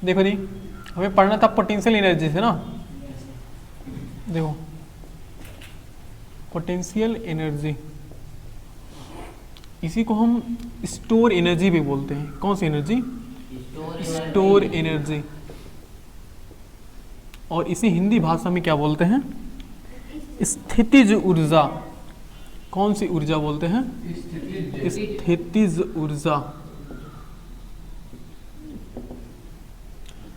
देखो जी, हमें पढ़ना था पोटेंशियल एनर्जी से ना। देखो पोटेंशियल एनर्जी, इसी को हम स्टोर एनर्जी भी बोलते हैं। कौन सी एनर्जी? Store energy. और इसे हिंदी भाषा में क्या बोलते हैं? स्थितिज ऊर्जा। कौन सी ऊर्जा बोलते हैं? स्थितिज ऊर्जा।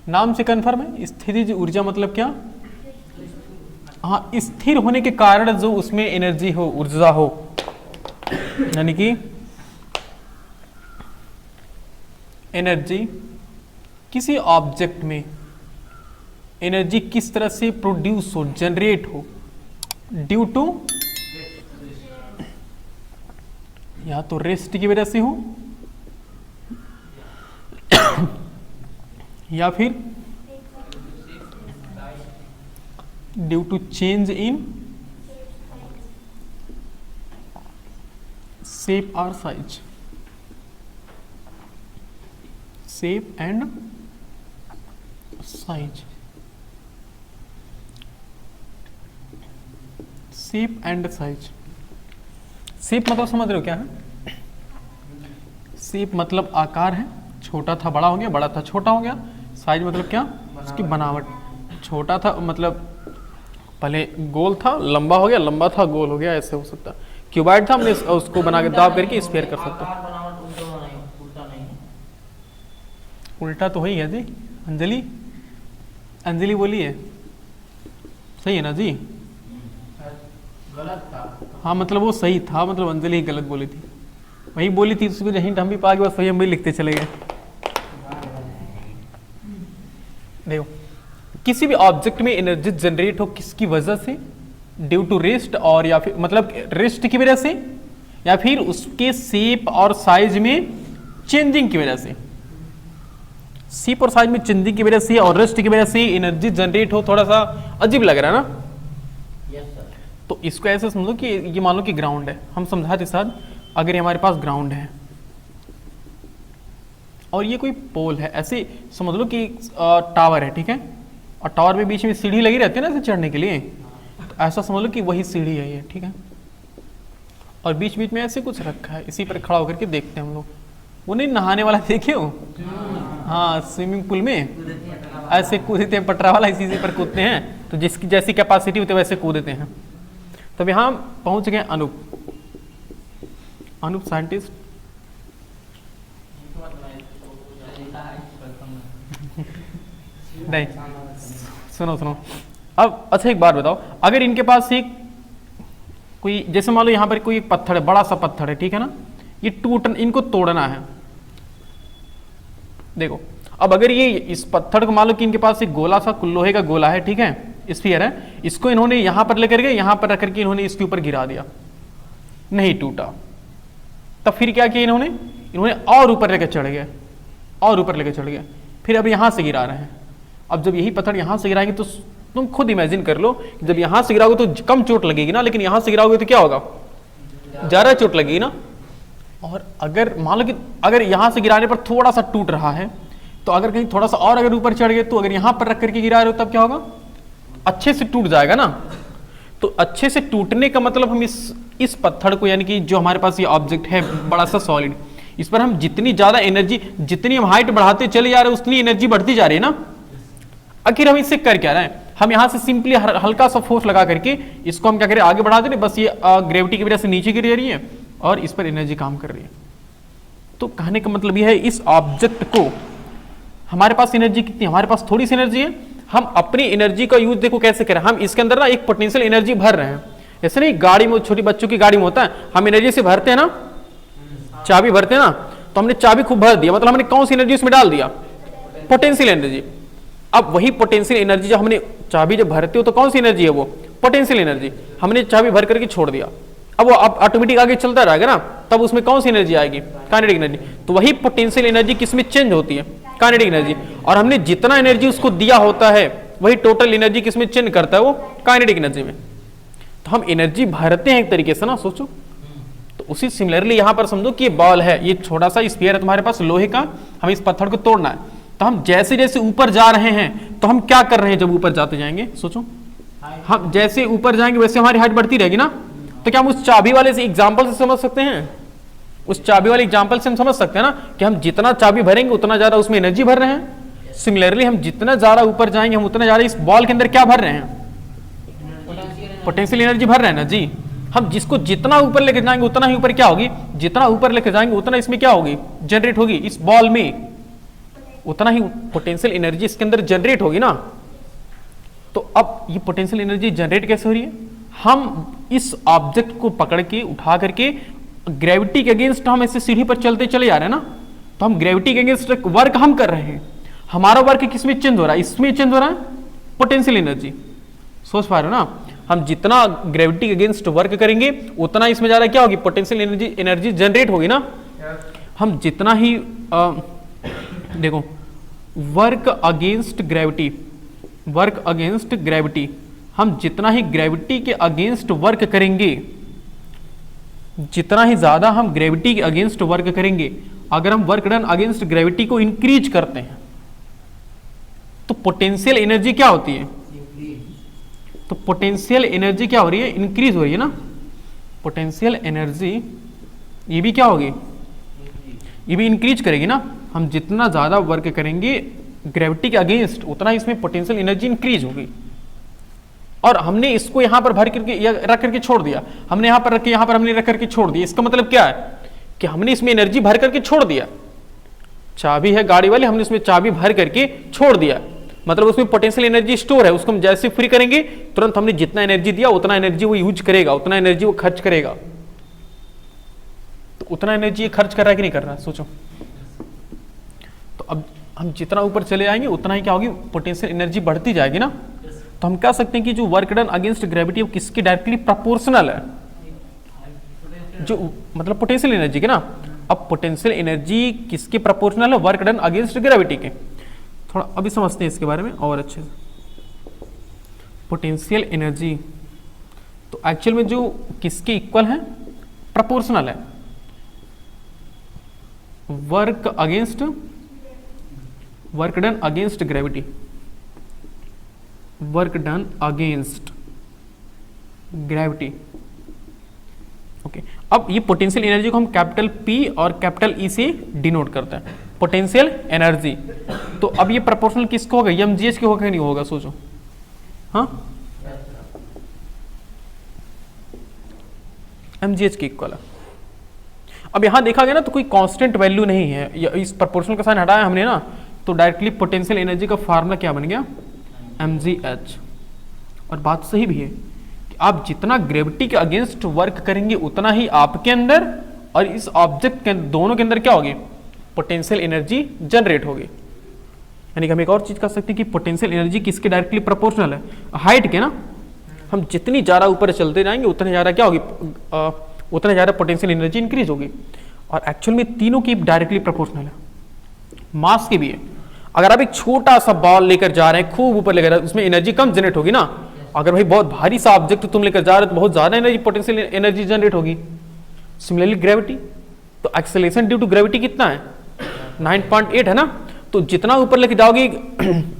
नाम से कन्फर्म है, स्थितिज ऊर्जा मतलब क्या? हाँ, स्थिर होने के कारण जो उसमें एनर्जी हो, ऊर्जा हो, यानी कि एनर्जी, किसी ऑब्जेक्ट में एनर्जी किस तरह से प्रोड्यूस हो, जनरेट हो, ड्यू टू या तो रेस्ट की वजह से हो या फिर due to change in shape और size, shape and size, shape and size. Shape मतलब समझ रहे हो क्या है? शेप मतलब आकार है, छोटा था बड़ा हो गया, बड़ा था छोटा हो गया। साइज मतलब क्या? उसकी बनावट। छोटा था मतलब पहले गोल था, लंबा हो गया, लंबा था गोल हो गया, ऐसे हो सकता। क्यूबॉइड था, हमने उसको बना के दाब करके स्फीयर कर सकते। उल्टा तो वही है जी। अंजलि, अंजलि बोली है, सही है ना जी? गलत था। हाँ मतलब वो सही था, मतलब अंजलि ही गलत बोली थी, वही बोली थी, उसको हिंट हम भी पा गए, बस वही हम भी लिखते चले गए। देखो, किसी भी ऑब्जेक्ट में एनर्जी जनरेट हो किसकी वजह से? ड्यू टू रेस्ट, और या फिर मतलब रेस्ट की वजह से, या फिर उसके शेप और साइज में चेंजिंग की वजह से। शेप और साइज में चेंजिंग की वजह से और रेस्ट की वजह से एनर्जी जनरेट हो। थोड़ा सा अजीब लग रहा है ना? तो इसको ऐसे समझो कि ये मान लो कि ग्राउंड है, हम समझाते साथ, अगर हमारे पास ग्राउंड है और ये कोई पोल है, ऐसे समझ लो कि टावर है, ठीक है, और टावर में बीच में सीढ़ी लगी रहती है ना ऐसे चढ़ने के लिए, तो ऐसा समझ लो कि वही सीढ़ी है ये, ठीक है, और बीच बीच में ऐसे कुछ रखा है, इसी पर खड़ा होकर के देखते हैं हम लोग। वो नहीं नहाने वाला देखे हो? हाँ, स्विमिंग पूल में ऐसे कूदते हैं, पटरा वाला इसी पर कूदते हैं, तो जिसकी जैसी कैपेसिटी होती है वैसे कूदते हैं। तब यहाँ पहुंच गए अनूप। अनूप साइंटिस्ट, नहीं सुनो सुनो अब। अच्छा एक बात बताओ, अगर इनके पास एक कोई, जैसे मान लो यहाँ पर कोई एक पत्थर है, बड़ा सा पत्थर है, ठीक है ना, ये इनको तोड़ना है। देखो अब अगर ये इस पत्थर को मान लो कि इनके पास एक गोला सा लोहे का गोला है, ठीक है, स्फीयर है, इसको इन्होंने यहां पर लेकर गए, यहां पर रख करके इन्होंने इसके ऊपर गिरा दिया, नहीं टूटा। तब फिर क्या किया इन्होंने और ऊपर लेकर चढ़ गए, और ऊपर लेकर चढ़ गए, फिर अब यहां से गिरा रहे हैं। अब जब यही पत्थर यहां से गिराएंगे तो तुम खुद इमेजिन कर लो, जब यहां से गिराओगे तो कम चोट लगेगी ना, लेकिन यहां से गिराओगे तो क्या होगा? ज्यादा चोट लगेगी ना। और अगर मान लो कि अगर यहां से गिराने पर थोड़ा सा टूट रहा है, तो अगर कहीं थोड़ा सा और अगर ऊपर चढ़ गए, तो अगर यहां पर रख करके गिरा रहे हो तब क्या होगा? अच्छे से टूट जाएगा ना। तो अच्छे से टूटने का मतलब हम इस पत्थर को, यानी कि जो हमारे पास ये ऑब्जेक्ट है बड़ा सा सॉलिड, इस पर हम जितनी ज्यादा एनर्जी, जितनी हम हाइट बढ़ाते चले जा रहे हैं उतनी एनर्जी बढ़ती जा रही है ना। आखिर हम इससे कर क्या रहे हैं? हम यहां से सिंपली हल्का सा फोर्स लगा करके इसको हम क्या करें, आगे बढ़ा दे रहे, बस ये ग्रेविटी की वजह से नीचे गिर रही है और इस पर एनर्जी काम कर रही है। तो कहने का मतलब यह है, इस ऑब्जेक्ट को हमारे पास एनर्जी कितनी, हमारे पास थोड़ी सी एनर्जी है, हम अपनी एनर्जी का यूज देखो कैसे करें। हम इसके अंदर ना एक पोटेंशियल एनर्जी भर रहे हैं, जैसे नहीं गाड़ी में, छोटी बच्चों की गाड़ी में होता है, हम एनर्जी से भरते हैं ना, चाबी भरते हैं ना, तो हमने चाबी खूब भर दिया, मतलब हमने कौन सी एनर्जी उसमें डाल दिया? Potential energy. अब वही पोटेंशियल एनर्जी जब हमने चाबी जब भरते हो तो कौन सी एनर्जी है? वो पोटेंशियल एनर्जी। हमने चाबी भर करके छोड़ दिया, अब वो ऑटोमेटिक आगे चलता रहेगा ना, तब उसमें कौन सी एनर्जी आएगी? Kinetic energy. तो वही पोटेंशियल एनर्जी किसमें चेंज होती है? Kinetic energy. और हमने जितना एनर्जी उसको दिया होता है वही टोटल एनर्जी किसमें चेंज करता है? वो काइनेटिक एनर्जी में। तो हम एनर्जी भरते हैं एक तरीके से ना, सोचो। तो उसी सिमिलरली यहां पर समझो कि ये बॉल है, ये छोटा सा स्फीयर है तुम्हारे पास लोहे का, हमें इस पत्थर को तोड़ना है, तो हम जैसे जैसे ऊपर जा रहे हैं तो हम क्या कर रहे हैं, जब ऊपर जाते जाएंगे सोचो, हम जैसे ऊपर जाएंगे वैसे हमारी हाइट बढ़ती रहेगी ना। तो क्या हम उस चाबी वाले से एग्जाम्पल से समझ सकते हैं, उस चाबी वाले एग्जाम्पल से हम समझ सकते हैं ना कि हम जितना चाबी भरेंगे उतना ज्यादा उसमें एनर्जी भर रहे हैं। सिमिलरली हम जितना ज्यादा ऊपर जाएंगे हम उतना ज्यादा इस बॉल के अंदर क्या भर रहे हैं, पोटेंशियल एनर्जी भर रहे हैं ना जी। हम जिसको जितना ऊपर लेकर जाएंगे उतना ही ऊपर क्या होगी, जितना ऊपर लेकर जाएंगे उतना इसमें क्या होगी, जनरेट होगी, इस बॉल में उतना ही पोटेंशियल एनर्जी इसके अंदर जनरेट होगी ना। तो अब ये पोटेंशियल एनर्जी जनरेट कैसे हो रही है, हम इस ऑब्जेक्ट को पकड़ के उठा करके ग्रेविटी के अगेंस्ट हम ऐसे सीढ़ी पर चलते चले जा रहे हैं ना, तो हम ग्रेविटी के अगेंस्ट वर्क हम कर रहे हैं। हमारा वर्क किसमें चेंज हो रहा है, इसमें चेंज हो रहा है पोटेंशियल एनर्जी। सोच पा रहे हो ना, हम जितना ग्रेविटी के अगेंस्ट वर्क करेंगे उतना इसमें ज्यादा क्या होगी, पोटेंशियल एनर्जी जनरेट होगी ना। हम जितना ही देखो work against gravity, work against gravity, हम जितना ही ग्रेविटी के अगेंस्ट वर्क करेंगे, जितना ही ज्यादा हम ग्रेविटी के अगेंस्ट वर्क करेंगे, अगर हम वर्क डन अगेंस्ट ग्रेविटी को इंक्रीज करते हैं तो पोटेंशियल एनर्जी क्या होती है, तो पोटेंशियल एनर्जी क्या हो रही है, इंक्रीज हो रही है ना। पोटेंशियल एनर्जी ये भी क्या होगी, ये भी इंक्रीज करेगी ना। हम जितना ज्यादा वर्क करेंगे ग्रेविटी के अगेंस्ट उतना इसमें पोटेंशियल एनर्जी इंक्रीज होगी। और हमने इसको यहां पर भर करके या रख करके छोड़ दिया, हमने यहां पर रख के यहां पर हमने रख करके छोड़ दिया, इसका मतलब क्या है कि हमने इसमें एनर्जी भर करके छोड़ दिया। चाबी है गाड़ी वाले, हमने उसमें चाबी भर करके छोड़ दिया, मतलब उसमें पोटेंशियल एनर्जी स्टोर है, उसको हम जैसे फ्री करेंगे तुरंत हमने जितना एनर्जी दिया उतना एनर्जी वो यूज करेगा, उतना एनर्जी वो खर्च करेगा। तो उतना एनर्जी खर्च कर रहा है कि नहीं कर रहा है, सोचो। तो अब हम जितना ऊपर चले जाएंगे उतना ही क्या होगी, पोटेंशियल एनर्जी बढ़ती जाएगी ना। तो हम कह सकते हैं कि जो वर्क डन अगेंस्ट ग्रेविटी वो किसके डायरेक्टली प्रोपोर्शनल है, जो मतलब पोटेंशियल एनर्जी के ना। अब पोटेंशियल एनर्जी किसके प्रोपोर्शनल है, वर्क डन अगेंस्ट ग्रेविटी के। थोड़ा अभी समझते हैं इसके बारे में और अच्छे से। पोटेंशियल एनर्जी तो एक्चुअल में जो किसके इक्वल है, प्रोपोर्शनल है, work against, work done against gravity, work done against gravity. Okay, अब ये पोटेंशियल एनर्जी को हम कैपिटल P और कैपिटल E से डिनोट करते हैं, पोटेंशियल एनर्जी। तो अब ये प्रोपोर्शनल किसको होगा, mgh के होगा नहीं होगा, सोचो। हाँ, mgh के इक्वल है। अब यहां देखा गया ना तो कोई कांस्टेंट वैल्यू नहीं है, इस प्रोपोर्शनल का साइन हटाया हमने ना, तो डायरेक्टली पोटेंशियल एनर्जी का फार्मूला क्या बन गया, mgh। और बात सही भी है कि आप जितना ग्रेविटी के अगेंस्ट वर्क करेंगे उतना ही आपके अंदर और इस ऑब्जेक्ट के दोनों के अंदर क्या होगी, पोटेंशियल एनर्जी जनरेट होगी। यानी कि हम एक और चीज कर सकते हैं कि पोटेंशियल एनर्जी किसके डायरेक्टली प्रोपोर्शनल है, हाइट के ना। हम जितनी ज्यादा ऊपर चलते जाएंगे उतने ज्यादा क्या होगी, उतने ज्यादा पोटेंशियल एनर्जी इंक्रीज होगी। और एक्चुअल में तीनों की डायरेक्टली प्रोपोर्शनल है, मास की भी है। अगर आप एक छोटा सा बॉल लेकर जा रहे हैं, खूब ऊपर लेकर, उसमें एनर्जी कम जनरेट होगी ना। अगर भाई बहुत भारी सा ऑब्जेक्ट तुम लेकर जा रहे हो तो बहुत ज्यादा एनर्जी, पोटेंशियल एनर्जी जनरेट होगी। सिमिलरली ग्रेविटी, तो एक्सेलरेशन ड्यू टू ग्रेविटी कितना है, 9.8 है ना। तो जितना ऊपर लेके जाओगे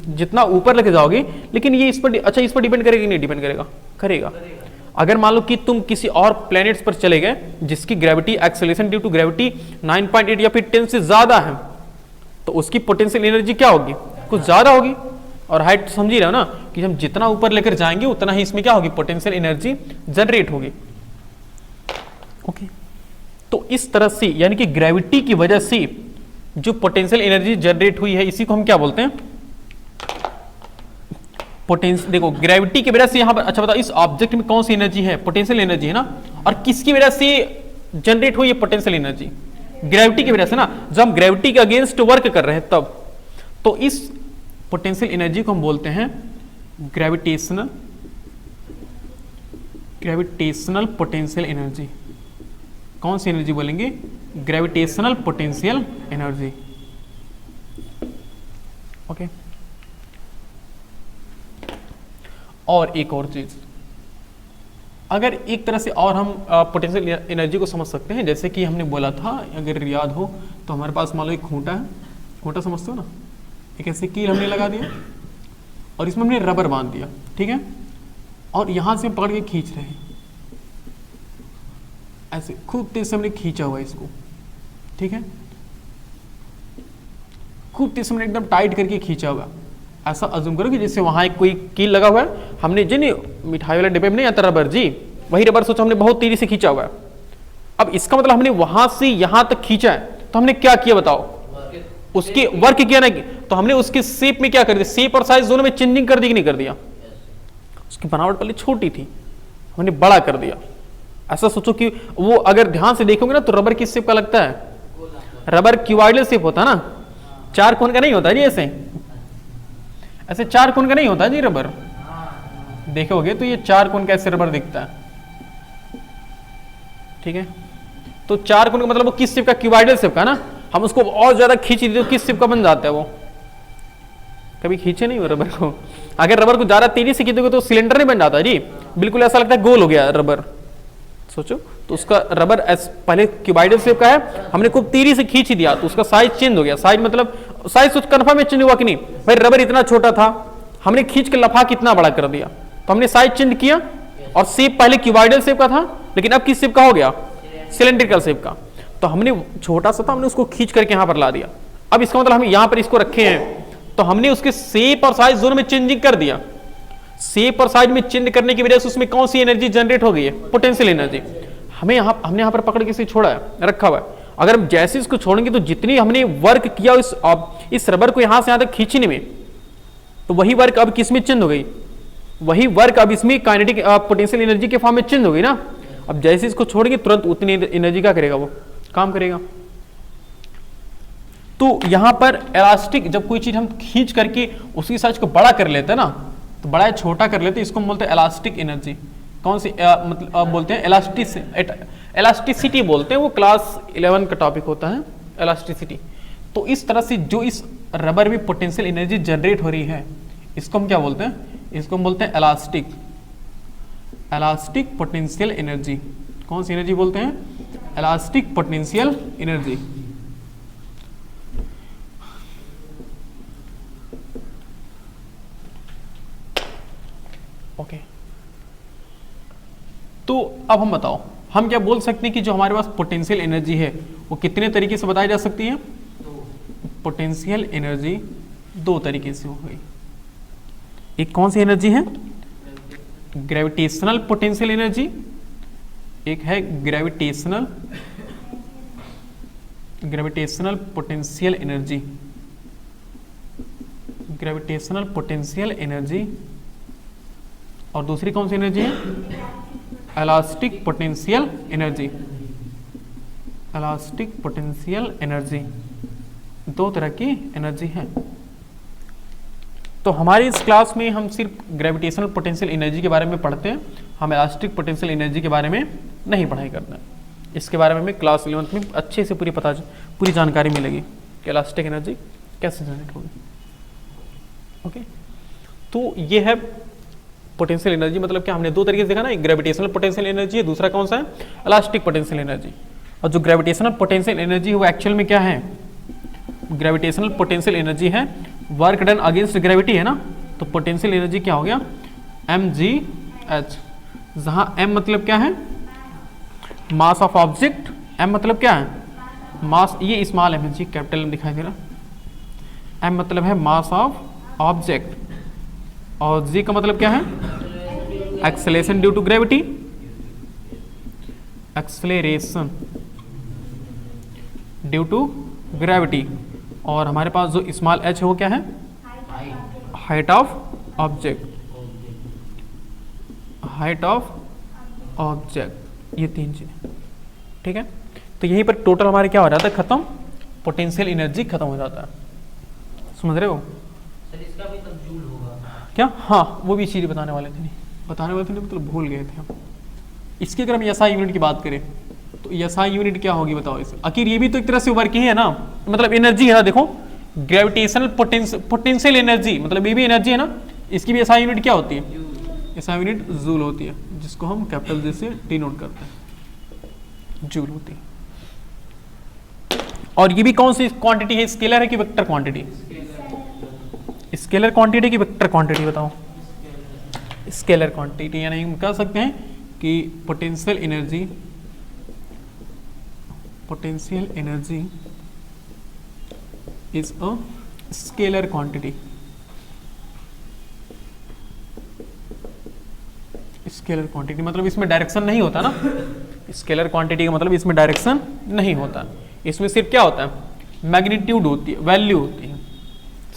जितना ऊपर लेके जाओगे, लेकिन ये इस पर अच्छा इस पर डिपेंड करेगा कि नहीं डिपेंड करेगा, करेगा। अगर मान लो कि तुम किसी और प्लैनेट्स पर चले गए जिसकी gravity, acceleration due to gravity 9.8 या फिर 10 से ज्यादा है, तो उसकी पोटेंशियल एनर्जी क्या होगी, कुछ ज्यादा होगी। और हाइट समझ ही रहे हो ना कि हम जितना ऊपर लेकर जाएंगे उतना ही इसमें क्या होगी, पोटेंशियल एनर्जी जनरेट होगी। ओके, तो इस तरह से यानी कि ग्रेविटी की वजह से जो पोटेंशियल एनर्जी जनरेट हुई है इसी को हम क्या बोलते हैं, पोटेंशियल। देखो ग्रेविटी की वजह से यहां पर, अच्छा बताओ इस ऑब्जेक्ट में कौन सी एनर्जी है, पोटेंशियल एनर्जी है ना। और किसकी वजह से जनरेट हुई है पोटेंशियल एनर्जी, ग्रेविटी की वजह से ना। जब हम ग्रेविटी के अगेंस्ट वर्क कर रहे हैं तब, तो इस पोटेंशियल एनर्जी को हम बोलते हैं ग्रेविटेशनल, ग्रेविटेशनल पोटेंशियल एनर्जी। कौन सी एनर्जी बोलेंगे, ग्रेविटेशनल पोटेंशियल एनर्जी। ओके, और एक और चीज, अगर एक तरह से और हम पोटेंशियल एनर्जी को समझ सकते हैं, जैसे कि हमने बोला था, अगर याद हो तो हमारे पास मान लो एक खूंटा है, खूंटा समझते हो ना, एक ऐसे कील हमने लगा दिया और इसमें हमने रबर बांध दिया, ठीक है, और यहां से पकड़ के खींच रहे हैं, ऐसे खूब तेज से हमने खींचा हुआ है इसको, ठीक है, खूब तेज से हमने एकदम टाइट करके खींचा हुआ। ऐसा अज्यूम करो कि जैसे वहां एक कोई कील लगा हुआ है, हमने जी नहीं मिठाई वाले डिब्बे में नहीं आता रबर जी, वही रबर सोचो हमने बहुत तेजी से खींचा हुआ है। अब इसका मतलब हमने वहां से यहां तक खींचा है, तो हमने क्या किया बताओ, उसकी वर्क किया ना, तो हमने उसके शेप में क्या कर दिया, शेप और साइज दोनों में चेंजिंग कर दी कि नहीं कर दिया। उसकी बनावट पहले छोटी थी, हमने बड़ा कर दिया। ऐसा सोचो कि वो अगर ध्यान से देखोगे ना तो रबर किस शेप का लगता है, रबर क्यूबॉइडल शेप होता है ना, चार कोण का नहीं होता जी, ऐसे ऐसे चार कोण का नहीं होता जी रबर, देखोगे तो ये चार कोण का ऐसे रबर दिखता है, ठीक है। तो चार कोण का मतलब वो किस शेप का, क्यूबॉइडल शेप का ना, हम उसको और ज्यादा खींच देते तो किस शेप का बन जाता है वो, कभी खींचे नहीं हो रबर को, अगर रबर को ज्यादा तेजी से खींचोगे तो सिलेंडर नहीं बन जाता जी, बिल्कुल ऐसा लगता है गोल हो गया रबर, सोचो। तो उसका रबर पहले क्यूबॉइडल शेप का है, हमने खूब तेजी से खींच दिया तो उसका साइज चेंज हो गया, साइज मतलब साइज तो कन्फर्म में चेंज हुआ कि नहीं भाई, रबर इतना छोटा था, हमने खींच के लफा कितना बड़ा कर दिया, तो हमने साइज चेंज किया, और शेप पहले क्यूबॉइडल शेप का था लेकिन अब किस शेप का हो गया, सिलेंड्रिकल शेप का। तो हमने छोटा सा था, हमने उसको खींच करके यहां पर ला दिया। अब इसका मतलब हम यहां पर इसको रखे हैं तो हमने उसके शेप और साइज दोनों में चेंजिंग कर दिया। शेप और साइज में चेंज करने की वजह से उसमें कौन सी एनर्जी जनरेट हो गई है, पोटेंशियल एनर्जी। हमने यहाँ पर पकड़ के इसे छोड़ा है, रखा हुआ है, अगर हम जैसे इसको छोड़ेंगे तो जितनी हमने वर्क किया इस रबर को यहां से यहां तक खींचने में, तो वही वर्क अब किस में चेंज हो गई, वही वर्क अब इसमें काइनेटिक पोटेंशियल एनर्जी के फॉर्म में चेंज हो गई ना। अब जैसे इसको छोड़ेंगे तुरंत उतनी एनर्जी का करेगा, वो काम करेगा। तो यहां पर इलास्टिक, जब कोई चीज हम खींच करके उसकी साइज को बड़ा कर लेते हैं ना, तो बड़ा या छोटा कर लेते हैं, इसको हम बोलते हैं इलास्टिक एनर्जी। कौन सी मतलब बोलते हैं, इलास्टिसिटी बोलते हैं, वो क्लास 11 का टॉपिक होता है इलास्टिसिटी। तो इस तरह से जो इस रबर में पोटेंशियल एनर्जी जनरेट हो रही है, इसको हम क्या बोलते हैं, इसको हम बोलते हैं इलास्टिक पोटेंशियल एनर्जी। कौन सी एनर्जी बोलते हैं, इलास्टिक पोटेंशियल एनर्जी। ओके, तो अब हम बताओ, हम क्या बोल सकते हैं कि जो हमारे पास पोटेंशियल एनर्जी है वो कितने तरीके से बताई जा सकती है। पोटेंशियल एनर्जी दो तरीके से हो गई। एक कौन सी एनर्जी है, ग्रेविटेशनल पोटेंशियल एनर्जी, एक है gravitational potential energy, gravitational potential energy. और दूसरी कौन सी एनर्जी है, elastic potential energy. Elastic potential energy, दो तरह की एनर्जी है। तो हमारी इस क्लास में हम सिर्फ ग्रेविटेशनल पोटेंशियल एनर्जी के बारे में पढ़ते हैं, हम इलास्टिक पोटेंशियल एनर्जी के बारे में नहीं पढ़ाई करते हैं। इसके बारे में हमें क्लास 11 में अच्छे से पूरी जानकारी मिलेगी कि इलास्टिक एनर्जी कैसे जनरेट होगी। ओके, तो ये है पोटेंशियल एनर्जी। मतलब क्या, हमने दो तरीके से देखा ना, एक ग्रेविटेशनल पोटेंशियल एनर्जी है, दूसरा कौन सा है, इलास्टिक पोटेंशियल एनर्जी। और जो ग्रेविटेशनल पोटेंशियल एनर्जी है वो एक्चुअल में क्या है, ग्रेविटेशनल पोटेंशियल एनर्जी है वर्क डन अगेंस्ट ग्रेविटी है ना। तो पोटेंशियल एनर्जी क्या हो गया, mgh, जहां m मतलब क्या है, मास ऑफ ऑब्जेक्ट, m मतलब क्या है, मास, ये स्मॉल m है जी, कैपिटल m दिखाई दे रहा, m मतलब है मास ऑफ ऑब्जेक्ट, और g का मतलब क्या है, acceleration due to gravity, acceleration due to gravity. और हमारे पास जो स्मॉल h है वो क्या है, height of object, height of object, ये तीन चीजें, ठीक है। तो यहीं पर टोटल हमारे क्या हो जाता है, खत्म, पोटेंशियल एनर्जी खत्म हो जाता है। समझ रहे हो सर, इसका भी तब जूल होगा क्या, हाँ वो भी चीज बताने वाले थे, नहीं बताने वाले थे, नहीं मतलब भूल गए थे हम। इसकी अगर हम एसआई यूनिट की बात करें तो एसआई यूनिट क्या होगी बताओ इसे, आखिर ये भी तो एक तरह से वर्क ही है ना, मतलब एनर्जी है ना। देखो ग्रेविटेशनल पोटेंशियल एनर्जी मतलब ये भी एनर्जी है ना, इसकी भी एसआई यूनिट क्या होती है, एसआई यूनिट जूल होती है, जिसको हम कैपिटल जे से डिनोट करते हैं, जूल होती है। और ये भी कौन सी क्वांटिटी है, स्केलर है कि वेक्टर क्वांटिटी, स्केलर क्वांटिटी की वेक्टर क्वांटिटी बताओ। स्केलर क्वांटिटी यानी हम कह सकते हैं कि potential energy is a scalar quantity. Scalar quantity मतलब इसमें डायरेक्शन नहीं होता ना, स्केलर क्वांटिटी का मतलब इसमें डायरेक्शन नहीं होता, इसमें सिर्फ क्या होता है, मैग्नीट्यूड होती है, वैल्यू होती है,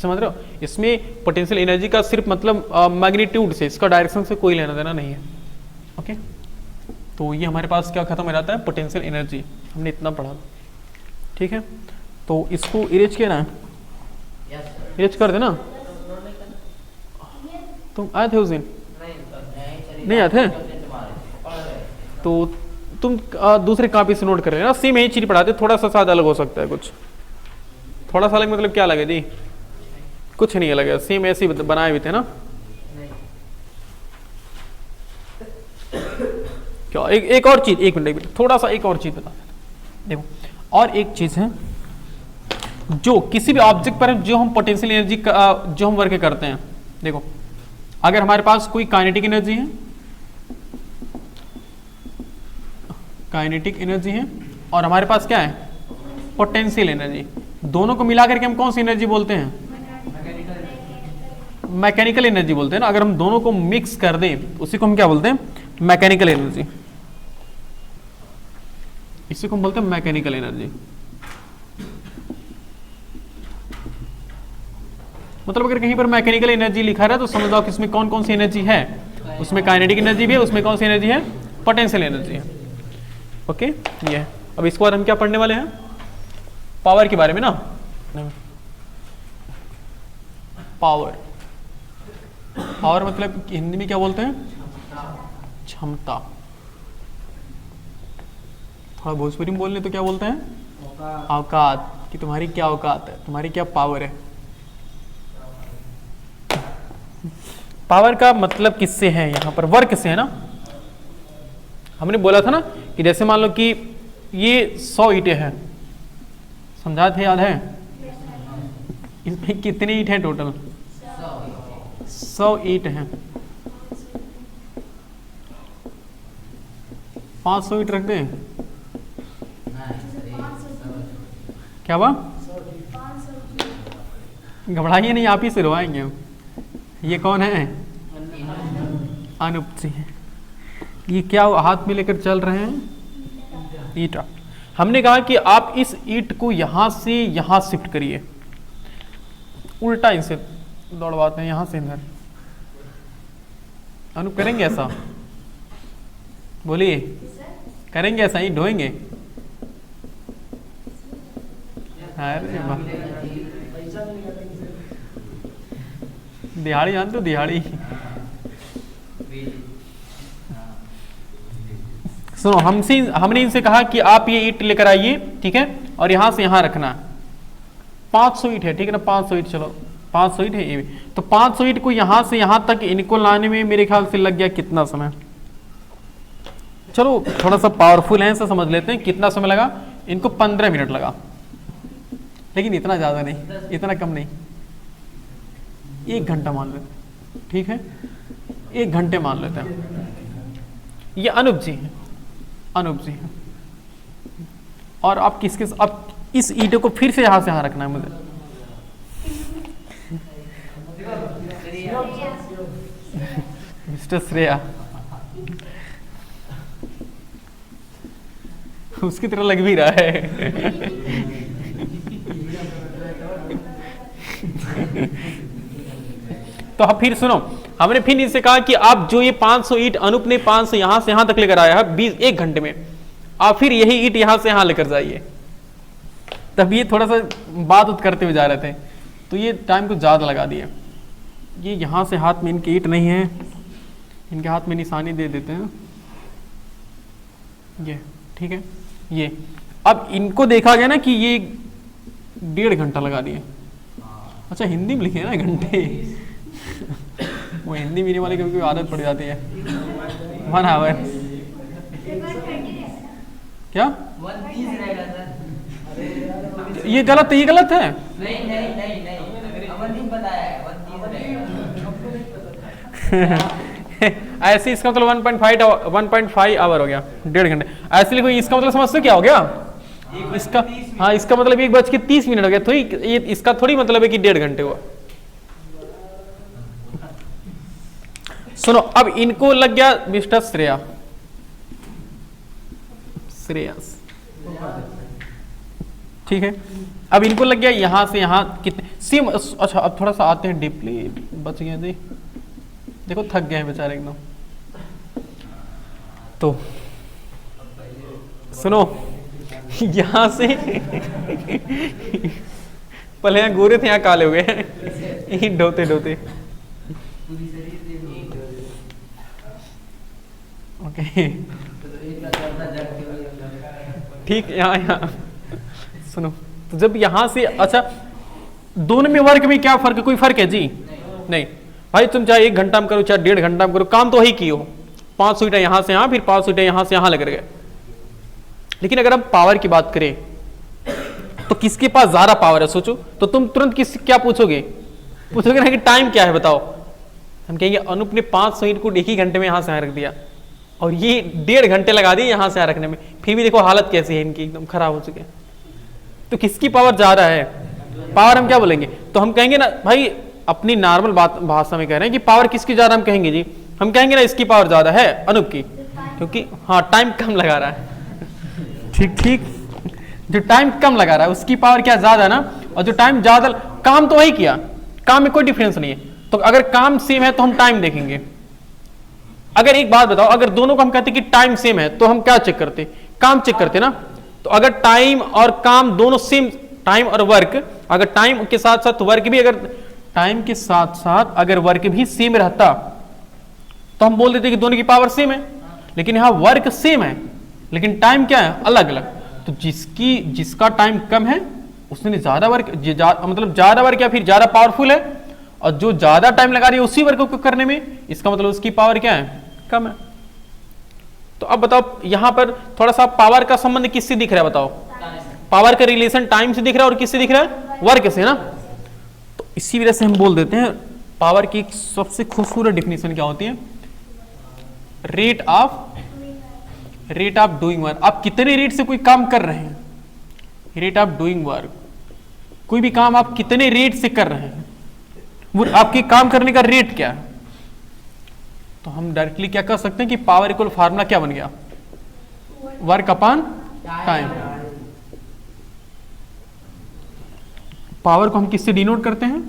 समझ रहे हो। इसमें पोटेंशियल एनर्जी का सिर्फ मतलब मैग्नीट्यूड से, इसका डायरेक्शन से कोई लेना देना नहीं है। ओके, तो ये हमारे पास क्या खत्म हो जाता है, पोटेंशियल एनर्जी, हमने इतना पढ़ा। ठीक है, तो इसको इरेज किया ना, इरेज कर देना। तुम आए थे उस दिन? नहीं आए थे, तो तुम दूसरे कॉपी से नोट कर लेना, सेम यही चीज पढ़ाते, थोड़ा सा शायद अलग हो सकता है कुछ, थोड़ा सा अलग मतलब क्या लगे दी, कुछ नहीं अलग है, सेम ऐसे ही बनाए हुए थे ना। क्या एक और चीज, एक मिनट थोड़ा सा एक और चीज बता देना। देखो और एक चीज है, जो किसी भी ऑब्जेक्ट पर जो हम पोटेंशियल एनर्जी जो हम वर्क करते हैं, देखो अगर हमारे पास कोई काइनेटिक एनर्जी है, काइनेटिक एनर्जी है और हमारे पास क्या है, पोटेंशियल एनर्जी, दोनों को मिलाकर के हम कौन सी एनर्जी बोलते हैं, मैकेनिकल एनर्जी बोलते हैं ना। अगर हम दोनों को मिक्स कर दें उसी को हम क्या बोलते हैं, मैकेनिकल एनर्जी, इसी को हम बोलते हैं मैकेनिकल एनर्जी। मतलब अगर कहीं पर मैकेनिकल एनर्जी लिखा रहा है तो समझ लो कि इसमें कौन कौन सी एनर्जी है, उसमें काइनेटिक एनर्जी भी है, उसमें कौन सी एनर्जी है, पोटेंशियल एनर्जी है। ओके, ये अब इसके बाद हम क्या पढ़ने वाले हैं, पावर के बारे में ना। पावर, पावर मतलब हिंदी में क्या बोलते हैं, क्षमता। थोड़ा भोजपुरी में बोलने तो क्या बोलते हैं, औकात, कि तुम्हारी क्या औकात है, तुम्हारी क्या पावर है। पावर का मतलब किससे है, यहाँ पर वर्क से है ना। हमने बोला था ना कि जैसे मान लो कि ये 100 ईंटें हैं, समझा थे, याद है, इसमें कितनी ईंट है टोटल, 100 ईंट हैं, 500 ईंट रख दें, क्या हुआ, घबराइए नहीं, आप ही से रोआएंगे। ये कौन है, अनूप जी, ये क्या हाथ में लेकर चल रहे हैं, ईंट। हमने कहा कि आप इस ईंट को यहां से यहां शिफ्ट करिए, उल्टा इनसे दौड़वाते हैं, यहां से इधर। अनु करेंगे ऐसा, बोलिए, करेंगे ऐसा ही, ढोएंगे। अरे वाह, दिहाड़ी जानते हो, दिहाड़ी। सुनो, हमने इनसे कहा कि आप ये ईंट लेकर आइए, ठीक है, और यहां से यहां रखना। 500 ईंट है, ठीक है ना, 500 ईंट, चलो 500 ईंट है ये भी, तो 500 ईंट को यहां से यहां तक इनको लाने में मेरे ख्याल से लग गया कितना समय। चलो थोड़ा सा पावरफुल है, ऐसा समझ लेते हैं, कितना समय लगा इनको, 15 मिनट लगा, लेकिन इतना ज्यादा नहीं, इतना कम नहीं, 1 घंटा मान लेते, ठीक है, 1 घंटे मान लेते हैं। ये अनूप जी हैं, अनूप जी हैं, और आप किसके, अब इस ईंटों को फिर से यहां से यहां रखना है मुझे। मिस्टर श्रेया, उसकी तरह लग भी रहा है। तो अब फिर सुनो, हमने फिर इनसे कहा कि आप जो ये 500 ईंट अनूप ने 500 यहां से यहां तक लेकर आया है 1 घंटे में, आप फिर यही ईंट यहां से यहां लेकर जाइए। तब ये थोड़ा सा बात करते हुए जा रहे थे, तो ये टाइम को ज्यादा लगा दिया। ये यहां से हाथ में इनके ईंट नहीं है, इनके हाथ में निशानी दे देते हैं, ये ठीक है। ये अब इनको देखा गया ना कि ये 1.5 घंटा लगा दिए। अच्छा हिंदी में लिखे ना घंटे, वो हिंदी मीडियम वाले कभी आदत पड़ जाती है। 1 आवर क्या, ये गलत है, ये गलत है, नहीं नहीं नहीं नहीं, अमरदीप बताया है ऐसे इसका मतलब 1.5 आवर हो गया, 1.5 घंटे। ऐसे लिखो, इसका मतलब समझते क्या हो गया इसका? हाँ, इसका मतलब 1:30 हो गया। तो ये इसका थोड़ी मतलब है कि 1.5 घंटे हुआ। सुनो, अब इनको लग गया मिस्टर श्रेयस, ठीक है। अब इनको लग गया यहां से यहां कितने सेम। अच्छा, अब थोड़ा सा आते हैं डीपली, बच गए जी, देखो थक गए हैं बेचारे एकदम। तो सुनो, यहां से पहले यहाँ गोरे थे, यहाँ काले हो गए ढोते ढोते। ओके, ठीक। यहाँ सुनो, तो जब यहां से, अच्छा दोनों में वर्क में क्या फर्क है? कोई फर्क है जी? नहीं भाई, तुम चाहे 1 घंटा में करो चाहे 1.5 घंटा में करो, काम तो वही की हो। 500 ईंटें यहां से यहां, फिर 500 ईंटें यहां से यहां लग गए। लेकिन अगर हम पावर की बात करें तो किसके पास ज्यादा पावर है? सोचो तो तुम तुरंत क्या पूछोगे ना कि टाइम क्या है बताओ। हम कहेंगे अनूप ने 500 ईंट को 1 ही घंटे में यहां से यहां रख दिया, और ये 1.5 घंटे लगा दिए यहां से यहां रखने में, फिर भी देखो हालत कैसी है इनकी, एकदम खराब हो चुके हैं। तो किसकी पावर ज्यादा है? पावर हम क्या बोलेंगे? तो हम कहेंगे ना भाई, अपनी नॉर्मल भाषा में कह रहे हैं कि पावर किसकी ज्यादा, हम कहेंगे जी, हम कहेंगे ना इसकी पावर ज्यादा है अनूप की, क्योंकि हाँ टाइम कम लगा रहा है। ठीक, जो टाइम कम लगा रहा है उसकी पावर क्या ज्यादा है ना, और जो टाइम ज्यादा, काम तो वही किया, काम में कोई डिफरेंस नहीं है। तो अगर काम सेम है तो हम टाइम देखेंगे। अगर एक बात बताओ, अगर दोनों को हम कहते कि टाइम सेम है तो हम क्या चेक करते? काम चेक करते ना। तो अगर टाइम और काम दोनों सेम, टाइम और वर्क, अगर टाइम के साथ साथ वर्क भी, अगर टाइम के साथ साथ अगर वर्क भी सेम रहता तो हम बोल देते कि दोनों की पावर सेम है। लेकिन यहां वर्क सेम है लेकिन टाइम क्या है? अलग अलग। तो जिसका टाइम कम है उसने ज्यादा वर्क, मतलब ज्यादा वर्क या फिर ज्यादा पावरफुल है, और जो ज्यादा टाइम लगा रही है उसी वर्क को करने में, इसका मतलब उसकी पावर क्या है? कम है। तो अब बताओ यहां पर थोड़ा सा पावर का संबंध किससे दिख रहा है? बताओ, पावर का रिलेशन टाइम से दिख रहा है और किससे दिख रहा है? वर्क से ना। तो इसी वजह से हम बोल देते हैं पावर की सबसे खूबसूरत डिफिनेशन क्या होती है? Rate of doing work. आप कितने रेट से कोई काम कर रहे हैं, रेट ऑफ डूइंग वर्क। कोई भी काम आप कितने रेट से कर रहे हैं, वो आपके काम करने का रेट क्या है। तो हम डायरेक्टली क्या कर सकते हैं कि पावर इक्वल फार्मूला क्या बन गया? Work upon time. पावर को हम किससे डिनोट करते हैं?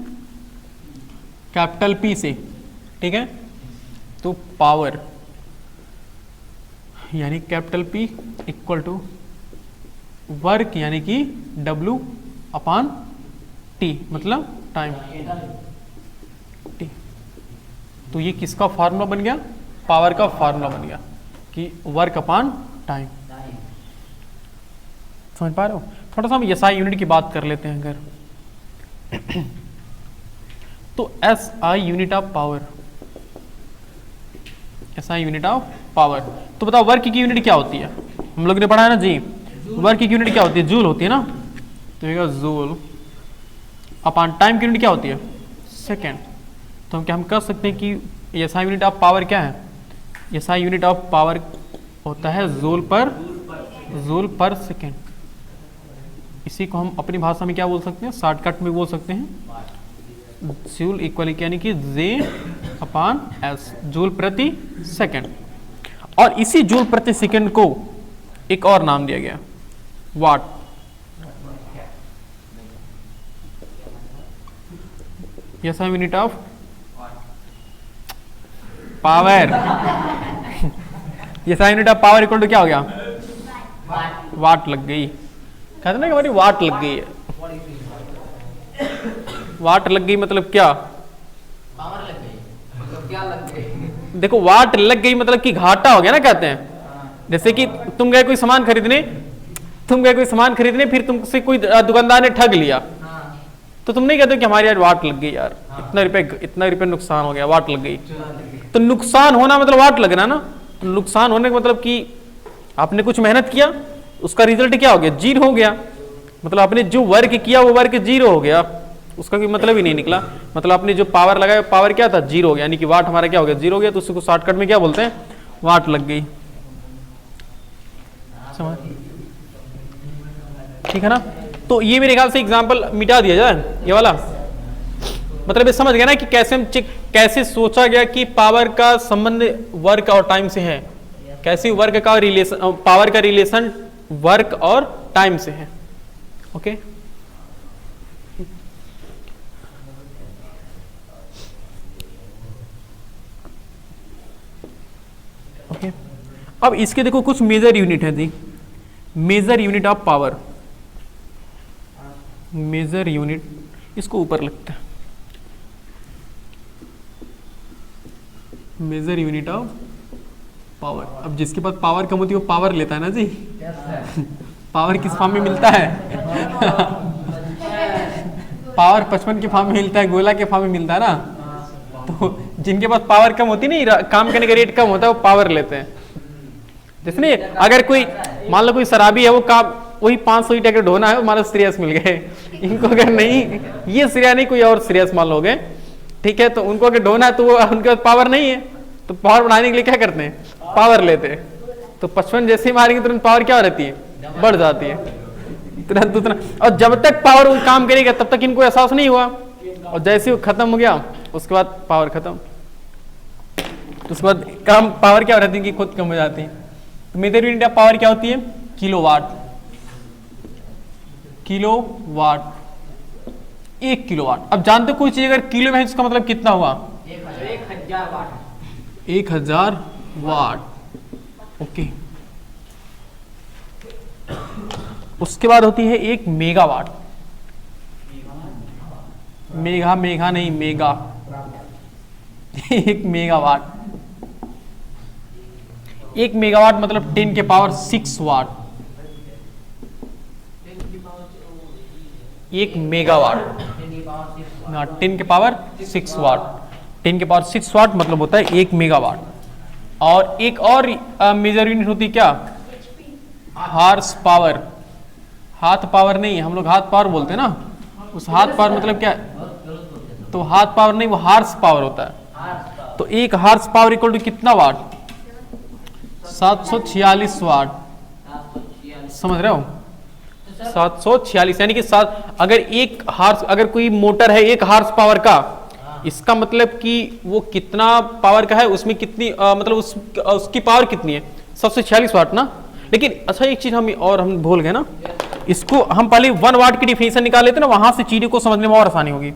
कैपिटल पी से, ठीक है। तो पावर यानी capital P equal to work यानी कि W अपॉन टी, मतलब टाइम टी। तो ये किसका फार्मूला बन गया? पावर का फार्मूला बन गया कि वर्क अपॉन टाइम। समझ पा रहे हो? थोड़ा सा हम SI यूनिट की बात कर लेते हैं अगर। तो SI unit of power, SI unit of power. तो बताओ वर्क की यूनिट क्या होती है? हम लोग ने पढ़ा है ना जी, वर्क की यूनिट क्या होती है? जूल होती है ना। तो जूल अपॉन टाइम की यूनिट क्या होती है? सेकेंड। तो हम कह सकते हैं कि SI यूनिट ऑफ पावर क्या है? SI यूनिट ऑफ पावर होता है जूल पर सेकेंड। इसी को हम अपनी भाषा में क्या बोल सकते हैं? शॉर्टकट में बोल सकते हैं जूल इक्वल यानी कि J अपॉन S, जूल प्रति सेकेंड। और इसी जूल प्रति सेकेंड को एक और नाम दिया गया, watt. SI unit of power, SI unit of power equal to क्या हो गया? वाट लग गई। कहते ना कि हमारी वाट लग गई है। वाट लग गई मतलब क्या? पावर लग गई, मतलब क्या लग गई? देखो वाट लग गई मतलब कि घाटा हो गया ना, कहते हैं। जैसे कि तुम गए कोई सामान खरीदने, फिर तुमसे कोई दुकानदार ने ठग लिया, तो तुम नहीं कहते कि हमारी यार वाट लग गई यार, इतना रुपए नुकसान हो गया, वाट लग गई। तो नुकसान होना मतलब वाट लगना ना। तो नुकसान होने का मतलब कि आपने कुछ मेहनत किया, उसका रिजल्ट क्या हो गया? जीरो हो गया। मतलब आपने जो वर्क किया वो वर्क जीरो हो गया, उसका कोई मतलब ही नहीं निकला। मतलब आपने जो पावर लगाया पावर क्या था, 0 हो गया, यानी कि वाट हमारा क्या हो गया, 0 हो गया। तो उसको शॉर्टकट में क्या बोलते हैं, वाट लग गई। समझ, ठीक है ना। तो ये मेरे ख्याल से एग्जाम्पल मिटा दिया जाए ये वाला। मतलब ये समझ गया ना कि कैसे हम कैसे सोचा गया कि पावर का संबंध वर्क और टाइम से है, कैसे वर्क का रिलेशन, पावर का रिलेशन वर्क और टाइम से है। ओके ओके अब इसके देखो कुछ मेजर यूनिट है जी, major unit of power, major unit, इसको ऊपर लगता है, मेजर यूनिट ऑफ पावर। अब जिसके पास पावर कम होती है वो पावर लेता है ना जी। पावर किस फॉर्म में मिलता है? पावर 55 के फॉर्म में मिलता है, गोला के फॉर्म में मिलता है ना। तो जिनके पास पावर कम होती नहीं, काम करने का रेट कम होता है, वो पावर लेते हैं। जैसे नहीं, अगर कोई मान लो कोई शराबी है, वो काम वही 500 ईटा के ढोना है, मान लो सीरियस मिल गए इनको, अगर नहीं ये सीरियस नहीं कोई और सीरियस मान लोगे, ठीक है, तो उनको अगर ढोना है तो वो उनके पास पावर नहीं है, तो पावर बढ़ाने के लिए क्या करते हैं, पावर लेते हैं। तो 55 जैसे ही मारेंगे तुरंत पावर क्या रहती है, बढ़ जाती है तुरंत उतना। और जब तक पावर वो काम करेगा तब तक इनको एहसास नहीं हुआ, और जैसे वो खत्म हो गया उसके बाद पावर खत्म, उसके बाद कम पावर क्या रहती है कि खुद कम हो जाती है। तो मेजर यूनिट ऑफ पावर क्या होती है, किलोवाट, किलोवाट, 1 किलोवाट। अब जानते हो कोई चीज अगर किलो में है इसका मतलब कितना हुआ, 1000 वाट, 1000 वाट। ओके, उसके बाद होती है 1 मेगावाट, मेगा मेगा नहीं मेगा 1 मेगावाट, 1 मेगावाट मतलब 10 के पावर 6 वाट, 1 मेगावाट, 10 के पावर 6 वाट, 10 के पावर 6 वाट मतलब होता है 1 मेगावाट। और एक और मेजर यूनिट होती है क्या, हार्स पावर, हाथ पावर नहीं, हम लोग हाथ पावर बोलते हैं ना, उस हाथ पावर मतलब क्या, तो हाथ पावर नहीं वो हार्स पावर होता है। तो 1 हार्स पावर इक्वल टू कितना वाट, 746 वाट, समझ रहे हो, 746, यानी कि अगर 1 हार्स, अगर कोई मोटर है 1 हार्स पावर का, इसका मतलब कि वो कितना पावर का है, उसमें कितनी मतलब उसकी पावर कितनी है, 746 वाट ना। लेकिन अच्छा एक चीज हम भूल गए ना, इसको हम पहले 1 वाट की डिफिनेशन निकाल लेते ना, वहां से चीजों को समझने में और आसानी होगी।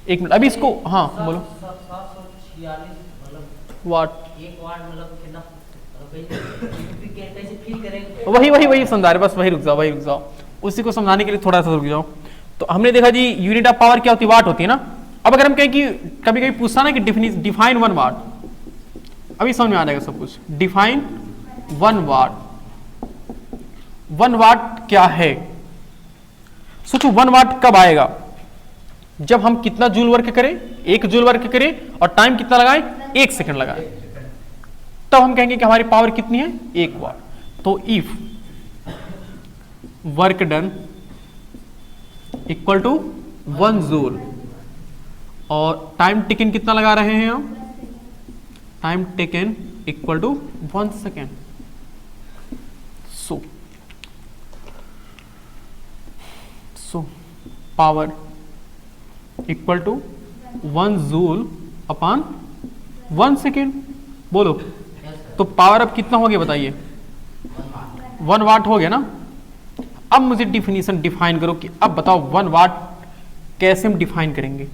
1 मिनट, अभी इसको, हाँ बोलो, 746 वाट, 1 वाट मतलब कितना, कैसे फील करेंगे, वही समझा रहे, बस वही रुक जाओ, उसी को समझाने के लिए थोड़ा सा रुक जाओ। तो हमने देखा जी यूनिट ऑफ पावर क्या होती है, वाट होती है ना। अब अगर हम कहें कि कभी कभी पूछता ना कि डिफाइन 1 वाट, अभी समझ में आ जाएगा सब कुछ। डिफाइन 1 वाट, 1 वाट क्या है, सोचो 1 वाट कब आएगा, जब हम कितना जूल वर्क करें, 1 जूल वर्क करें और टाइम कितना लगाएं, 1 सेकंड लगाएं, तब हम कहेंगे कि हमारी पावर कितनी है, 1 वाट। तो if work done equal to 1 joule और टाइम टेकन कितना लगा रहे हैं हम, time taken equal to 1 second, so power equal to 1 joule upon 1 second. बोलो, तो पावर अब कितना हो गया बताइए, 1 वाट हो गया ना। अब मुझे डिफिनीशन डिफाइन करो कि अब बताओ 1 वाट कैसे हम डिफाइन करेंगे,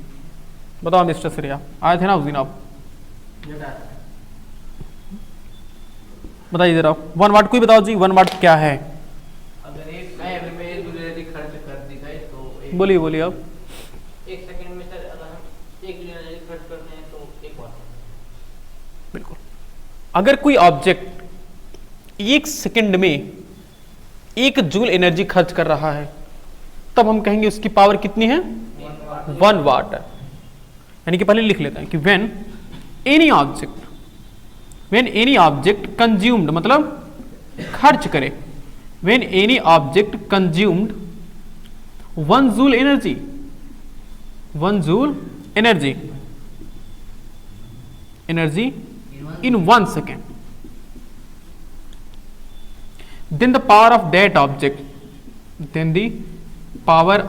बताओ मिस्टर श्रेया, आए थे ना उस दिन आप, बताइए जरा 1 वाट कोई बताओ जी, 1 वाट क्या है, अगर एक खर्च कर दी गई तो बोलिए आप। 1 सेकंड में सर अगर हम 1 यूनिट खर्च करते हैं तो 1 वाट। बिल्कुल, अगर कोई ऑब्जेक्ट 1 सेकंड में 1 जूल एनर्जी खर्च कर रहा है, तब हम कहेंगे उसकी पावर कितनी है, 1 वाट है। यानी कि पहले लिख लेते हैं कि व्हेन एनी ऑब्जेक्ट कंज्यूम्ड मतलब खर्च करे, when any object consumed 1 joule energy, 1 joule energy in 1 second. Then the power of that object, power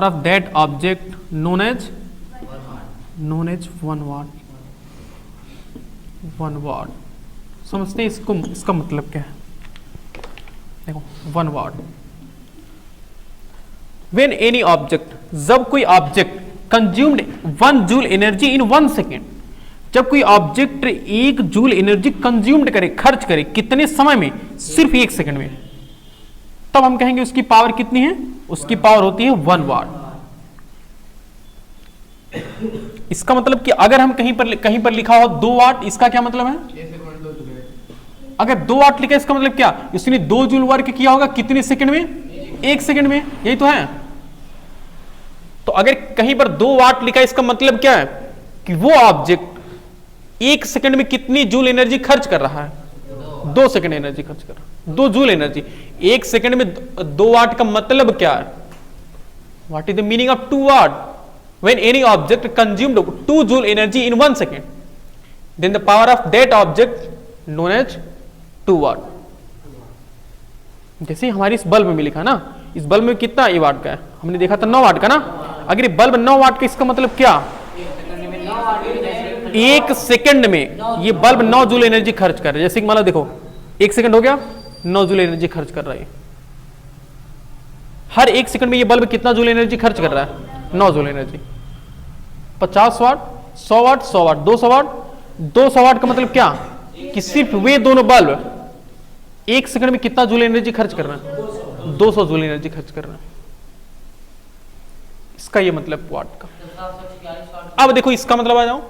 of that object known as 1 watt. 1 watt समझते हैं इसको, इसका मतलब क्या है? देखो 1 watt. When any object, जब कोई object consumed 1 joule energy in 1 second, जब कोई ऑब्जेक्ट 1 जूल एनर्जी कंज्यूम्ड करे, खर्च करे, कितने समय में? सिर्फ 1 सेकेंड में, तब हम कहेंगे उसकी पावर कितनी है? उसकी पावर होती है 1 वाट. इसका मतलब कि अगर हम कहीं पर लिखा हो 2 वाट, इसका क्या मतलब है? अगर 2 वाट लिखा है इसका मतलब क्या? इसने 2 जूल वर्क किया होगा कितने सेकंड में? 1 सेकंड में. यही तो है. तो अगर कहीं पर 2 वाट लिखा है इसका मतलब क्या है? कि वो ऑब्जेक्ट 1 सेकंड में कितनी जूल एनर्जी खर्च कर रहा है? 2 सेकंड एनर्जी खर्च कर रहा है, 2 जूल एनर्जी. 1 सेकंड में 2 वाट का मतलब क्या है? What is the meaning of 2 watt? When any object consumed 2 joule energy in 1 second, then the power of that object known as 2 watt. जैसे हमारी इस बल्ब में लिखा ना, इस बल्ब में कितना ये वाट का है? हमने देखा था 9 वाट का ना. अगर ये बल्ब 9 वाट का, इसका मतलब क्या? 1 सेकंड में ये बल्ब 9 जूल एनर्जी खर्च कर रहा है. जैसे कि मान लो देखो 1 सेकंड हो गया, 9 जूल एनर्जी खर्च कर रहा है. हर 1 सेकंड में ये बल्ब कितना जूल एनर्जी खर्च कर रहा है? 9 जूल एनर्जी. 50 वाट, 100 वाट, 100 वाट, 200 वाट. 200 वाट का मतलब क्या? कि सिर्फ वे दोनों बल्ब 1 सेकंड में कितना जूल एनर्जी खर्च कर रहे हैं? 200 जूल एनर्जी खर्च कर रहे हैं. इसका ये मतलब वाट का. अब देखो इसका मतलब आ जाओ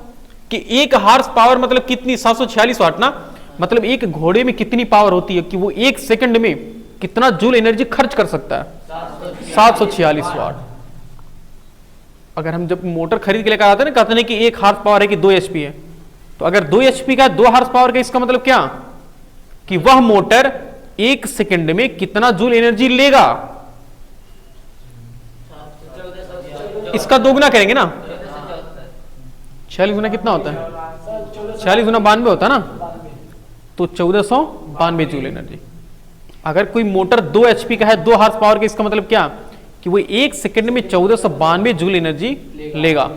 कि 1 हार्स पावर मतलब कितनी? 746 वाट ना. मतलब एक घोड़े में कितनी पावर होती है कि वो 1 सेकंड में कितना जूल एनर्जी खर्च कर सकता है? 746 वाट. अगर हम जब मोटर खरीद के लेकर आते हैं ना, कहते हैं कि 1 हार्स पावर है कि 2 HP है. तो अगर 2 HP का 2 हार्स पावर का, इसका मतलब क्या? कि वह मोटर 1 सेकंड में कितना जूल एनर्जी लेगा? इसका दोगुना करेंगे ना. 46 गुना कितना होता है? 46 गुना 92 होता है ना. तो 1492 जूल एनर्जी. अगर कोई मोटर 2 HP का है, 2 हार्स पावर का, इसका मतलब क्या? कि वो 1 सेकंड में 1492 जूल एनर्जी लेगा.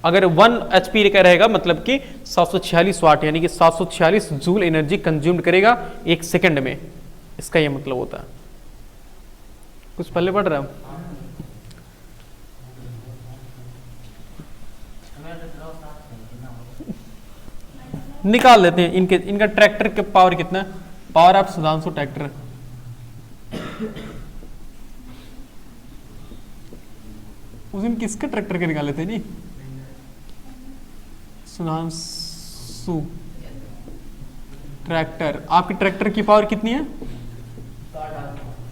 अगर 1 HP का रहेगा मतलब कि 746 वाट, यानी कि 746 जूल एनर्जी कंज्यूम करेगा 1 सेकंड में. इसका यह मतलब होता है. कुछ पहले पढ़ रहा हूं. निकाल लेते हैं इनका ट्रैक्टर के पावर कितना है? पावर ऑफ सुधांशु ट्रैक्टर उस दिन किसका ट्रैक्टर के निकाले थे? नहीं, सुधांशु ट्रैक्टर. आपके ट्रैक्टर की पावर कितनी है?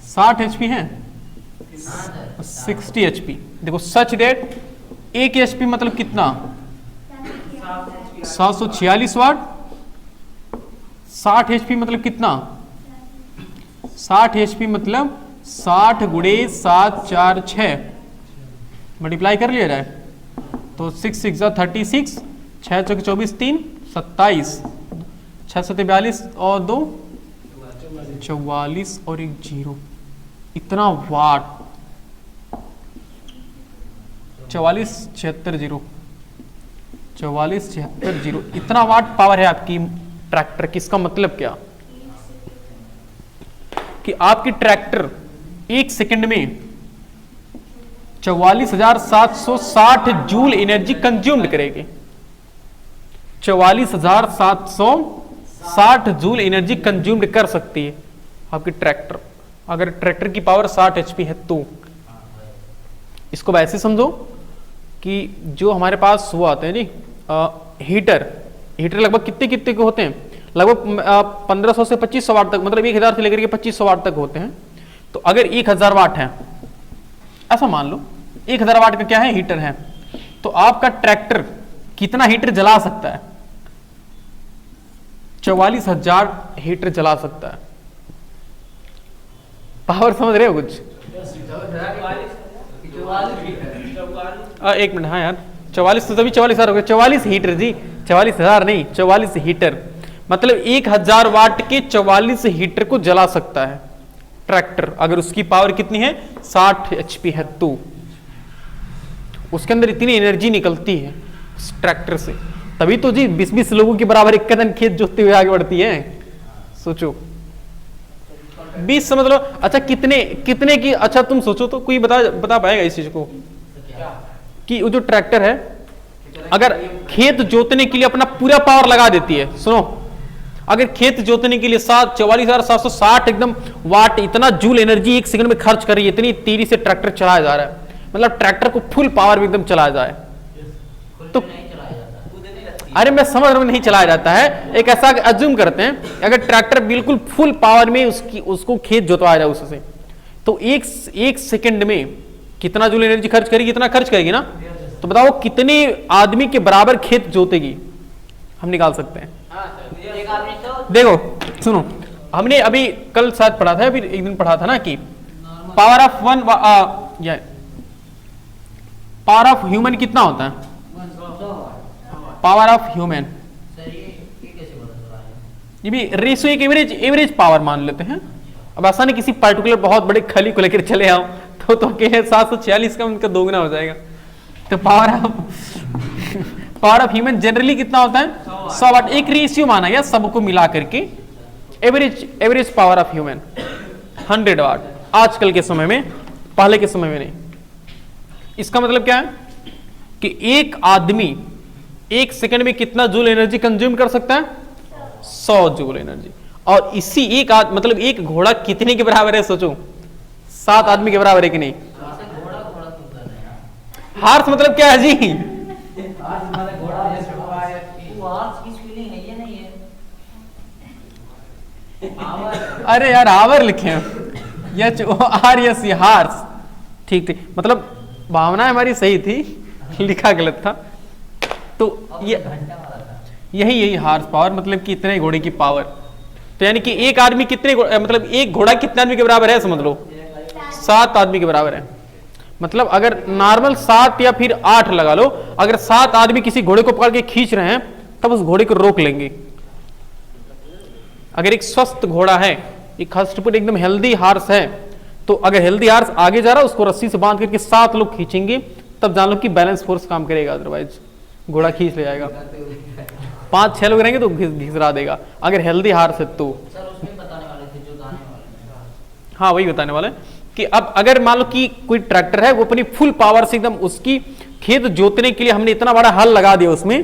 60 HP है. 60 HP. देखो सच डेट 1 HP मतलब कितना? 746 वाट. 60 HP मतलब कितना? 60 HP मतलब 60 गुणे 7 4 6 मल्टीप्लाई कर लिया जाए तो 6 6 36, 6 चौके 24, 3 27, 6 7 42 और 2 44 और 1 0. इतना वाट. 44 76 0, 44 76 0. इतना वाट पावर है आपकी ट्रैक्टर की. इसका मतलब क्या? कि आपकी ट्रैक्टर 1 सेकंड में 44,760 जूल एनर्जी कंज्यूम्ड करेगी. 44,760 जूल एनर्जी कंज्यूम्ड कर सकती है आपकी ट्रैक्टर. अगर ट्रैक्टर की पावर 60 HP है तो इसको वैसे समझो कि जो हमारे पास वो आते हैं जी हीटर लगभग कितने के होते हैं? लगभग 1500 से 2500 वाट तक, मतलब 1000 से लेकर के 2500 वाट तक होते हैं. तो अगर 1000 वाट है, ऐसा मान लो 1000 वाट का क्या है? हीटर है. तो आपका ट्रैक्टर कितना हीटर जला सकता है? 44,000 हीटर जला सकता है. पावर समझ रहे हो कुछ? 44 एक मिनट, हाँ यार 44 तो तभी 44,000 हो गए। 44 हीटर जी, 44,000 नहीं, 44 हीटर, मतलब 1000 वाट के 44 हीटर को जला सकता है ट्रैक्टर। अगर उसकी पावर कितनी है 60 HP है तो उसके अंदर इतनी एनर्जी निकलती है उस ट्रैक्टर से, तभी तो जी 20-20 लोगों के बराबर एक कदम खेत जोतते हुए आगे बढ़ती है। सोचो 20 समझ लो। अच्छा कितने की, अच्छा तुम सोचो तो कोई बता पाएगा इस चीज को कि वो जो ट्रैक्टर है अगर खेत जोतने के लिए अपना पूरा पावर लगा देती है, सुनो, अगर खेत जोतने के लिए 44,760 एकदम वाट इतना जूल एनर्जी एक सेकंड में खर्च कर रही है, इतनी तेजी से ट्रैक्टर चलाया जा रहा है, मतलब ट्रैक्टर को फुल पावर में एकदम चलाया जाए तो, अरे मैं समझ रहा हूं नहीं चलाया जाता है, एक ऐसा अज्यूम करते हैं अगर ट्रैक्टर बिल्कुल फुल पावर में उसको खेत जोतवाया जाए उससे, तो एक सेकंड में कितना जूल एनर्जी खर्च करेगी, इतना खर्च करेगी ना, तो बताओ कितने आदमी के बराबर खेत जोतेगी, हम निकाल सकते हैं। देखो सुनो, हमने अभी कल शायद पढ़ा था, अभी एक दिन पढ़ा था ना कि power of one power of human कितना होता है, पावर ऑफ ह्यूमन, ये भी रेशियो एक एवरेज पावर मान लेते हैं। अब ऐसा नहीं किसी पर्टिकुलर बहुत बड़े खली को लेकर चले आओ तो अकेले 746 का उनका दोगुना हो जाएगा। तो पावर ऑफ ह्यूमन जनरली कितना होता है 100 वाट, एक रेशियो माना गया सबको मिला करके, एवरेज पावर ऑफ ह्यूमन 100 वाट आजकल के समय में, पहले के समय में नहीं। इसका मतलब क्या है कि एक आदमी एक सेकंड में कितना जूल एनर्जी कंज्यूम कर सकता है 100 जूल एनर्जी, और इसी मतलब एक घोड़ा कितने के बराबर है सोचो, 7 आदमी के बराबर है कि नहीं। हार्स मतलब क्या है जी, अरे यार आवर लिखे हैं, HORS हार्स, ठीक थी, मतलब भावना हमारी सही थी, लिखा गलत था। तो यही हार्स पावर, मतलब कि इतने घोड़े की पावर, तो यानी कि एक आदमी कितने मतलब एक घोड़ा कितने आदमी के बराबर है समझ लो 7 आदमी के बराबर है। मतलब अगर नॉर्मल 7 या फिर 8 लगा लो, अगर 7 आदमी किसी घोड़े को पकड़ के खींच रहे हैं तब उस घोड़े को रोक लेंगे। अगर एक स्वस्थ घोड़ा है, एक हष्टपुष्ट एकदम हेल्दी हार्स है, तो अगर हेल्दी हार्स आगे जा रहा है उसको रस्सी से बांध करके 7 लोग खींचेंगे तब जान लो कि बैलेंस फोर्स काम करेगा, अदरवाइज घोड़ा खींच ले जाएगा। 5-6 लोग रहेंगे तो घिसरा देगा अगर हेल्दी हार्स है तो। हाँ वही बताने वाले कि अब अगर मान लो कि कोई ट्रैक्टर है वो अपनी फुल पावर से एकदम उसकी खेत जोतने के लिए हमने इतना बड़ा हल लगा दिया उसमें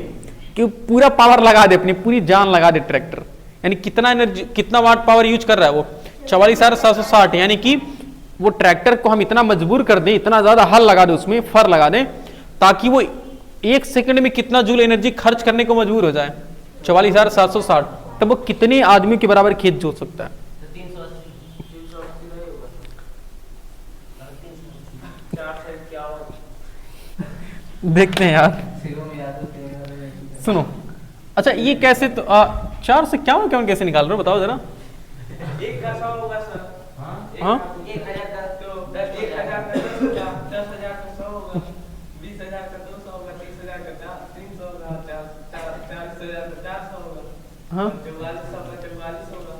कि पूरा पावर लगा दे, अपनी पूरी जान लगा दे ट्रैक्टर, यानी कितना एनर्जी कितना वाट पावर यूज कर रहा है वो 44,760, यानी कि वो ट्रैक्टर को हम इतना मजबूर कर दें, इतना ज्यादा हल लगा दे उसमें, फर लगा दें ताकि वो एक सेकंड में कितना जूल एनर्जी खर्च करने को मजबूर हो जाए 44,760, तब वो कितने आदमी के बराबर खेत जोत सकता है। देखते हैं यार, सुनो, अच्छा ये कैसे तो 4 से क्या कैसे निकाल रहे हो बताओ जरा। 1 का 100 होगा सर, हाँ 1000 का तो 10,000 का 10,000 का 100 होगा, 20,000 का 200 होगा, 30,000 का 300 होगा, 40,000 का 400 होगा, हाँ 44,000 का 44 होगा,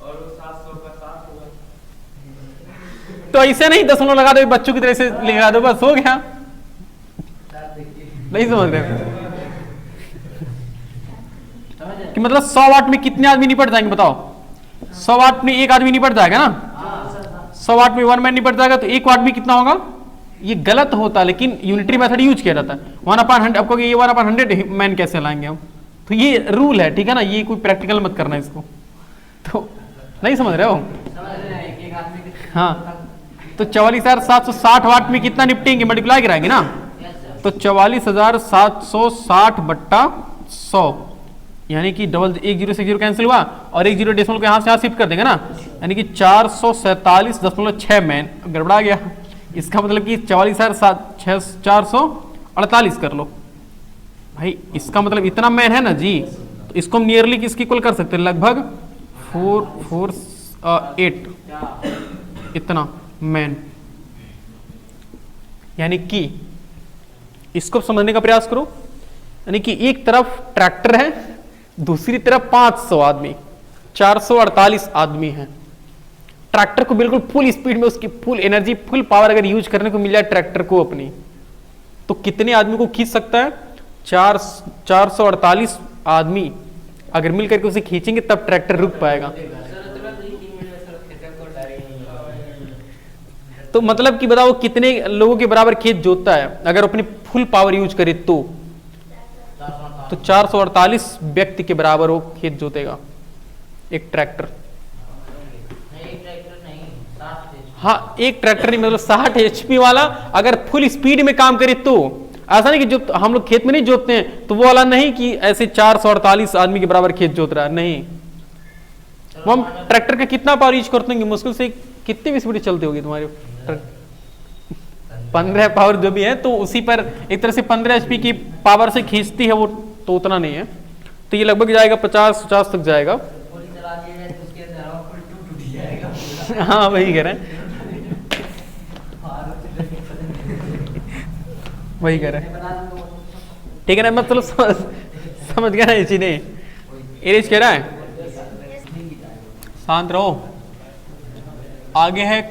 और 700 का 7 होगा। तो ऐसे नहीं दशमलव लगा दो बच्चों की तरह से लगा दो, बस हो गया। नहीं समझ रहे कि मतलब 100 वाट में कितने आदमी निपट जाएंगे बताओ। 100 वाट में एक आदमी निपट जाएगा ना, 100 वाट में 1 मैन निपट जाएगा, तो 1 वाट में कितना होगा। ये गलत होता है लेकिन यूनिटरी मेथड यूज किया जाता है। 1/100 आपको ये 1/100 मैन कैसे लाएंगे हम, तो ये रूल है, ठीक है ना, ये कोई प्रैक्टिकल मत करना इसको, तो नहीं समझ रहे हो। हाँ तो 44,760 वाट में कितना निपटेंगे, मल्टीप्लाई कराएंगे ना, तो 44,760 बट्टा 100, यानी कि डबल 1 0 से 0 कैंसिल हुआ और 1 0 डेसिमल को यहाँ से यहाँ शिफ्ट कर देंगे ना, यानी कि 447.6 मैन। गड़बड़ा गया, इसका मतलब कि 44,448 कर लो भाई, इसका मतलब इतना मैन है ना जी, तो इसको हम नियरली किसकी इक्वल कर सकते हैं, लगभग 448 इतना मैन। यानी कि इसको समझने का प्रयास करो, यानी कि एक तरफ ट्रैक्टर है, दूसरी तरफ 500 आदमी, 448 आदमी हैं। ट्रैक्टर को बिल्कुल फुल स्पीड में, उसकी फुल एनर्जी, फुल पावर अगर यूज करने को मिल जाए ट्रैक्टर को अपनी, तो कितने आदमी को खींच सकता है? 448 आदमी अगर मिल करके उसे खींचेंगे तब ट्रैक्टर रुक पाएगा। तो मतलब कि बताओ कितने लोगों के बराबर खेत जोतता है अगर अपनी फुल पावर यूज करे तो 448 व्यक्ति के बराबर वो खेत जोतेगा एक ट्रैक्टर। हाँ, एक ट्रैक्टर नहीं, मतलब 60 HP वाला अगर फुल स्पीड में काम करे तो। ऐसा नहीं कि जो हम लोग खेत में नहीं जोतते हैं तो वो वाला नहीं कि ऐसे 448 आदमी के बराबर खेत जोत रहा है, नहीं। वो हम ट्रैक्टर का कितना पावर यूज करते हैं? मुश्किल से कितनी स्पीड चलती होगी तुम्हारी? 15 पावर जो भी है, तो उसी पर एक तरह से 15 HP की पावर से खींचती है वो, तो उतना नहीं है। तो ये लगभग जाएगा 50 तक जाएगा। हाँ वही कह रहे हैं, वही कह रहे हैं, ठीक है ना? मतलब समझ गया ना ये चीजें। एरिज कह रहा है, शांत रहो। आगे है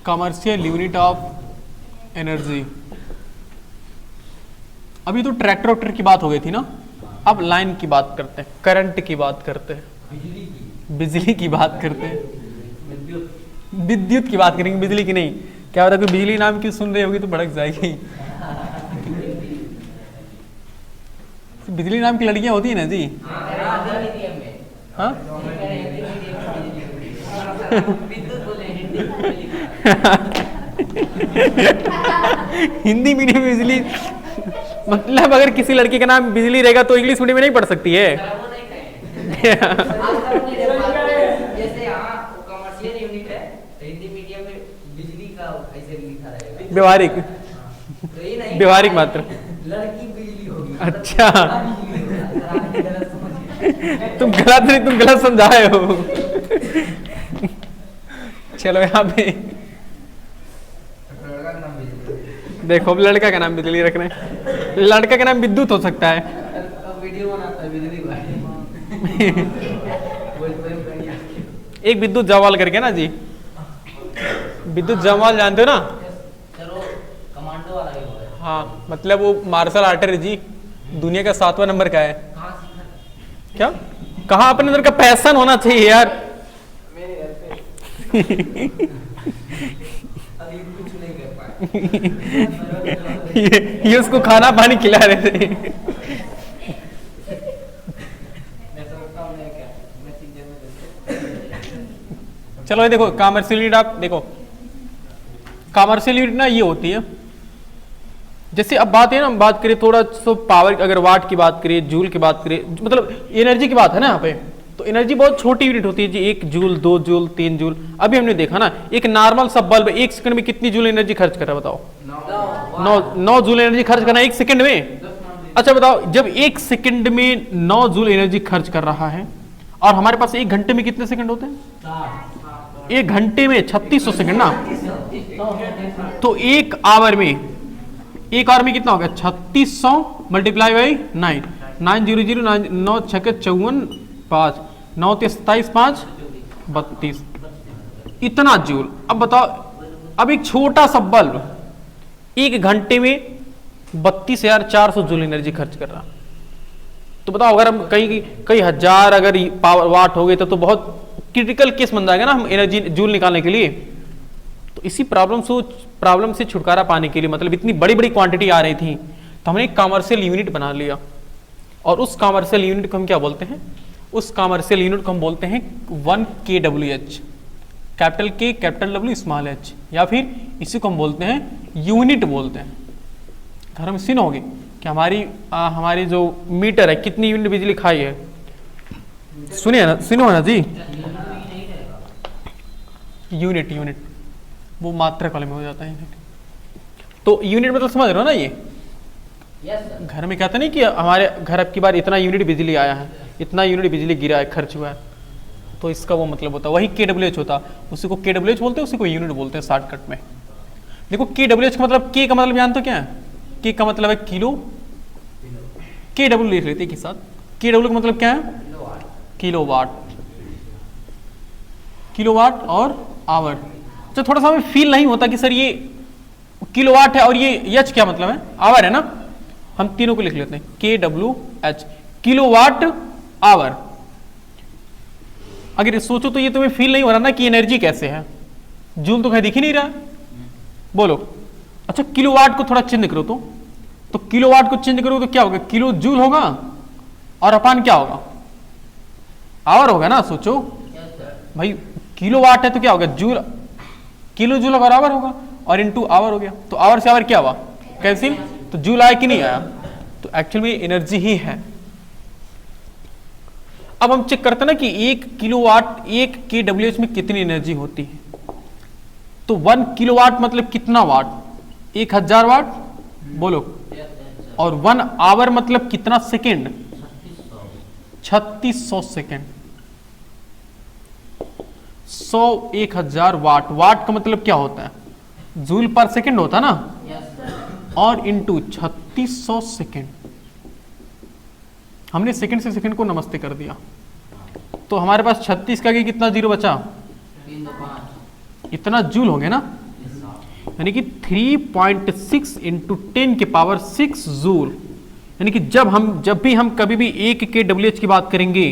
कॉमर्शियल यूनिट ऑफ एनर्जी। अभी तो ट्रैक्टर वैक्टर की बात हो गई थी ना, अब लाइन की बात करते हैं, करंट की बात करते हैं, बिजली की बात करते हैं, विद्युत की बात करेंगे, बिजली की नहीं। क्या होता है, कोई बिजली नाम की सुन रही होगी तो भड़क जाएगी। बिजली नाम की लड़कियां होती है ना जी? हाँ हिंदी मीडियम में बिजली, मतलब अगर किसी लड़की का नाम बिजली रहेगा तो इंग्लिश मीडियम में नहीं पढ़ सकती है। व्यवहारिक मात्र। लड़की बिजली होगी। अच्छा तुम गलत नहीं, तुम गलत समझाए हो। चलो यहाँ पे देखो, अब लड़का का नाम बिजली रख रहे हैं, लड़का का नाम विद्युत हो सकता है। वीडियो बनाता है बिजली एक विद्युत जावाल करके ना जी, विद्युत जावाल जानते हो ना? चलो कमांडो वाला ही होगा। हाँ, मतलब वो मार्शल आर्टर है जी, दुनिया का 7वां नंबर का है। क्या कहा? अपने अंदर का पैशन होना चाहिए यार। मेरे घर पे अभी कुछ नहीं कर पाए। ये उसको खाना पानी खिला रहे थे। मैं समझता हूँ क्या मैं चीजें में चलो ये देखो, कॉमर्शियल यूनिट आप देखो, कॉमर्शियल यूनिट ना ये होती है, जैसे अब बात है ना, हम बात करें थोड़ा सो पावर, अगर वाट की बात करें, जूल की बात करें, मतलब एनर्जी की बात है ना यहाँ पे, तो एनर्जी बहुत छोटी यूनिट होती है जी, 1 जूल, 2 जूल, 3 जूल। अभी हमने देखा ना, एक नॉर्मल सा बल्ब 1 सेकंड में कितनी जूल एनर्जी खर्च कर रहा है बताओ? 9 जूल एनर्जी खर्च करना 1 सेकंड में। अच्छा बताओ, जब 1 सेकंड में 9 जूल एनर्जी खर्च कर रहा है, और हमारे पास 1 घंटे में कितने सेकंड होते हैं? 1 घंटे में 3600 सेकंड ना, तो 1 आवर में, 1 आवर में कितना होगा? 3600 मल्टीप्लाई बाई 9, 900 9 6 54 5 9 27 5 32, इतना जूल। अब बताओ, अब एक छोटा सा बल्ब 1 घंटे में 32,400 जूल एनर्जी खर्च कर रहा, तो बताओ अगर हम कई हजार अगर पावर वाट हो गए तो बहुत क्रिटिकल केस बन जाएगा ना हम एनर्जी जूल निकालने के लिए। तो इसी प्रॉब्लम से छुटकारा पाने के लिए, मतलब इतनी बड़ी बड़ी क्वांटिटी आ रही थी, तो हमने एक कॉमर्शियल यूनिट बना लिया, और उस कॉमर्शियल यूनिट को हम क्या बोलते हैं? उस कॉमर्शियल यूनिट को हम बोलते हैं 1 kWh, capital K capital W small h, या फिर इसी को हम बोलते हैं यूनिट बोलते हैं। घर में सुनोगे कि हमारी जो मीटर है कितनी यूनिट बिजली खाई है, सुनिए ना, सुनो ना जी, यूनिट वो मात्रक वाले में हो जाता है। तो यूनिट मतलब समझ रहे हो ना? ये घर में कहते नहीं कि हमारे घर अब की बार इतना यूनिट बिजली आया है, इतना यूनिट बिजली गिरा है, खर्च हुआ है, तो इसका वो मतलब होता है, वही KWH होता, उसी को KWH बोलते हैं, उसी को यूनिट बोलते हैं शॉर्टकट में। देखो KWH का मतलब, K का मतलब जानते हो क्या है? K का मतलब है किलो, KW लिख लेते के साथ। KW का मतलब क्या है? किलोवाट, किलोवाट और आवर। तो थोड़ा सा हमें फील नहीं होता कि सर ये किलोवाट है और ये H क्या मतलब है? आवर है ना। हम तीनों को लिख लेते हैं KWH, किलोवाट आवर। अगर सोचो तो ये तुम्हें फील नहीं हो रहा ना कि एनर्जी कैसे है, जूल तो कहीं दिख ही नहीं रहा, बोलो। अच्छा किलोवाट को थोड़ा चेंज करो तो किलोवाट को चेंज करो तो क्या होगा? किलो जूल होगा और अपान क्या होगा? आवर होगा ना। सोचो भाई किलोवाट है तो क्या होगा? जूल, किलो जूल और आवर होगा, और इनटू आवर हो गया, तो आवर से आवर क्या हुआ? कैंसिल। तो जूल आया कि नहीं आया? तो एक्चुअल में एनर्जी ही है। अब हम चेक करते हैं ना कि 1 किलोवाट, 1 KWH में कितनी एनर्जी होती है। तो 1 किलोवाट मतलब कितना वाट? 1000 वाट, बोलो। और 1 आवर मतलब कितना सेकेंड? 3600 सेकेंड। 100 1000 वाट, वाट का मतलब क्या होता है? जूल पर सेकेंड होता है ना, और इंटू 3600 सेकेंड। हमने सेकेंड से सेकेंड को नमस्ते कर दिया, तो हमारे पास 36 का कितना जीरो बचा? इतना जूल हो गया ना, यानी कि 3.6 इंटू 10 के पावर 6 जूल। यानी कि जब भी हम कभी भी 1 KWH की बात करेंगे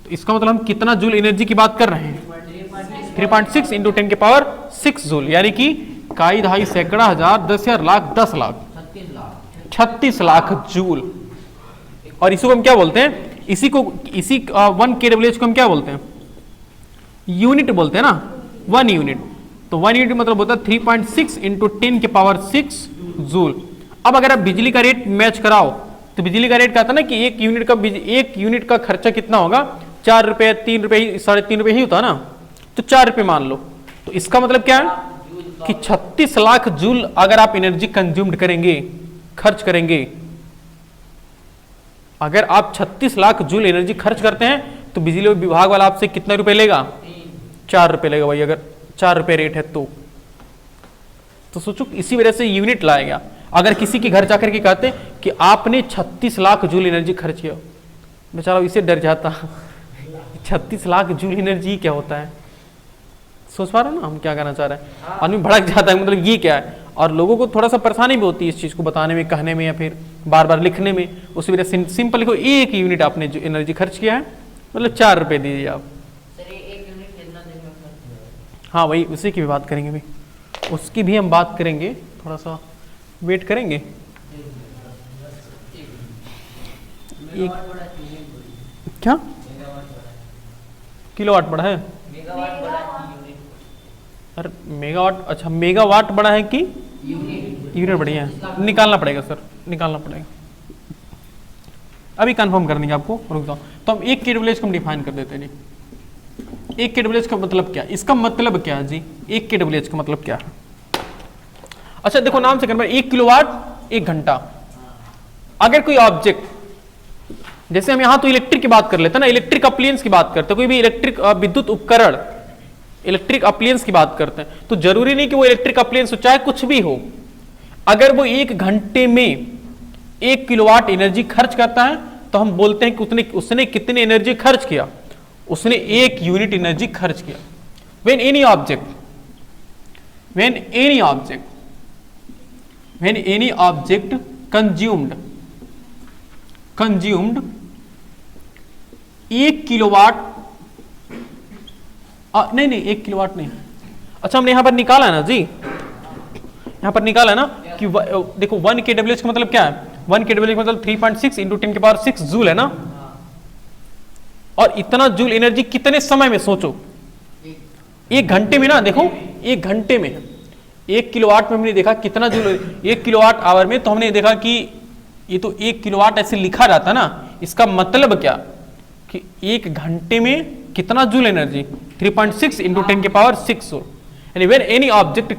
तो इसका मतलब हम कितना जूल एनर्जी की बात कर रहे हैं? 3.6 इंटू 10 के पावर 6 जूल, यानी कि इकाई, दहाई, सैकड़ा, हजार, 10,000, लाख, 10 लाख, 36 लाख जूल। और इसी को हम क्या बोलते हैं? इसी 1 KWH को हम क्या बोलते हैं? यूनिट बोलते हैं ना, 1 यूनिट। तो 1 यूनिट मतलब होता है 3.6 इंटू 10 के पावर 6 जूल। अब अगर आप बिजली का रेट मैच कराओ तो बिजली का रेट कहता है ना कि 1 यूनिट का खर्चा कितना होगा? 4 रुपए, 3 रुपए, 3.5 रुपए ही होता है ना, तो 4 रुपए मान लो। तो इसका मतलब क्या है कि 36 लाख जूल अगर आप एनर्जी कंज्यूम्ड करेंगे, खर्च करेंगे, अगर आप 36 लाख जूल एनर्जी खर्च करते हैं तो बिजली विभाग वाला आपसे कितना रुपए लेगा? 4 रुपए लेगा भाई, अगर 4 रुपए रेट है तो सोचो, इसी वजह से यूनिट लाया गया। अगर किसी के घर जाकर के कहते कि आपने 36 लाख जूल एनर्जी खर्च किया, बेचारा इसे डर जाता 36 लाख जूल एनर्जी क्या होता है? सोच पा रहे हो ना हम क्या कहना चाह रहे हैं? आदमी भड़क जाता है, मतलब ये क्या है। और लोगों को थोड़ा सा परेशानी भी होती है इस चीज को बताने में, कहने में, या फिर बार बार लिखने में। उसी वजह से सिंपल लिखो, 1 यूनिट आपने जो एनर्जी खर्च किया है मतलब 4 रुपए दीजिए आप। हाँ वही, उसी की भी बात करेंगे भाई, उसकी भी हम बात करेंगे, थोड़ा सा वेट करेंगे। एक क्या किलोवाट बड़ा है? अरे मेगावाट, अच्छा मेगावाट बड़ा है कि यूनिट बढ़िया है? निकालना पड़ेगा सर, निकालना पड़ेगा, अभी कंफर्म कर देंगे आपको, रुक जाओ। तो हम 1 KWH को हम डिफाइन कर देते हैं। 1 KWH का मतलब क्या? इसका मतलब क्या है जी? 1 KWH का मतलब क्या है? अच्छा देखो नाम से कर, 1 किलोवाट 1 घंटा। अगर कोई ऑब्जेक्ट, जैसे हम यहां तो इलेक्ट्रिक की बात कर लेते हैं ना, इलेक्ट्रिक अप्लायंस की बात करते हैं, कोई भी इलेक्ट्रिक विद्युत उपकरण, इलेक्ट्रिक अप्लायंस की बात करते हैं, तो जरूरी नहीं कि वो इलेक्ट्रिक अप्लायंस हो, चाहे कुछ भी हो, अगर वो 1 घंटे में 1 किलोवाट एनर्जी खर्च करता है तो हम बोलते हैं कि उसने कितनी एनर्जी खर्च किया? उसने 1 यूनिट एनर्जी खर्च किया। when any object consumed 1 kilowatt, नहीं 1 किलोवाट नहीं, अच्छा हमने यहां पर निकाला है ना जी, यहां पर निकाला है ना कि देखो 1 KWH का मतलब क्या है? 1 KWH का मतलब 3.6 इंटू 10 के पावर 6 जूल है ना। और इतना जूल एनर्जी कितने समय में? सोचो 1 घंटे में ना, देखो 1 घंटे में 1 किलोवाट में हमने देखा कितना जूल, 1 किलोवाट आवर में तो हमने देखा कि ये तो 1 किलोवाट ऐसे लिखा जाता ना। इसका मतलब क्या कि 1 घंटे में कितना जूल एनर्जी? 3.6 इंटू 10 के पावर 6 जूल। यानी when any object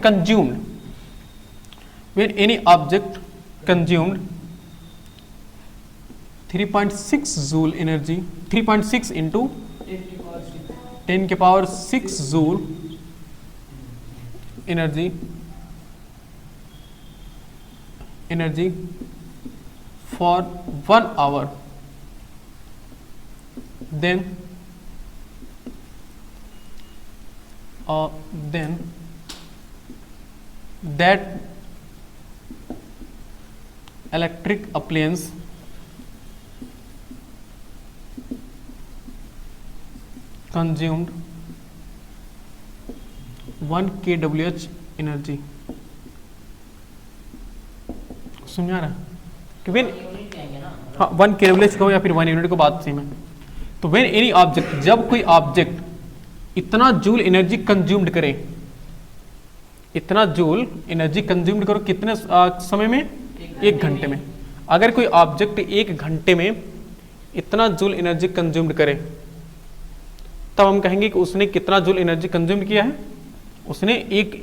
consumed 3.6 joule energy, 3.6 into 10⁶ joule energy for 1 hour, then that electric appliance consumed 1 kWh energy। समझ आ रहा है कि वेन, यूनिट आएंगे ना, हाँ 1 kWh को या फिर 1 यूनिट को बात सेम है। तो वेन एनी ऑब्जेक्ट, जब कोई ऑब्जेक्ट इतना जूल एनर्जी कंज्यूम्ड करे, इतना जूल एनर्जी कंज्यूम्ड करो कितने समय में? 1 घंटे में। अगर कोई ऑब्जेक्ट 1 घंटे में इतना जूल एनर्जी कंज्यूम्ड करे तब हम कहेंगे कि उसने कितना जूल एनर्जी कंज्यूम किया है? उसने 1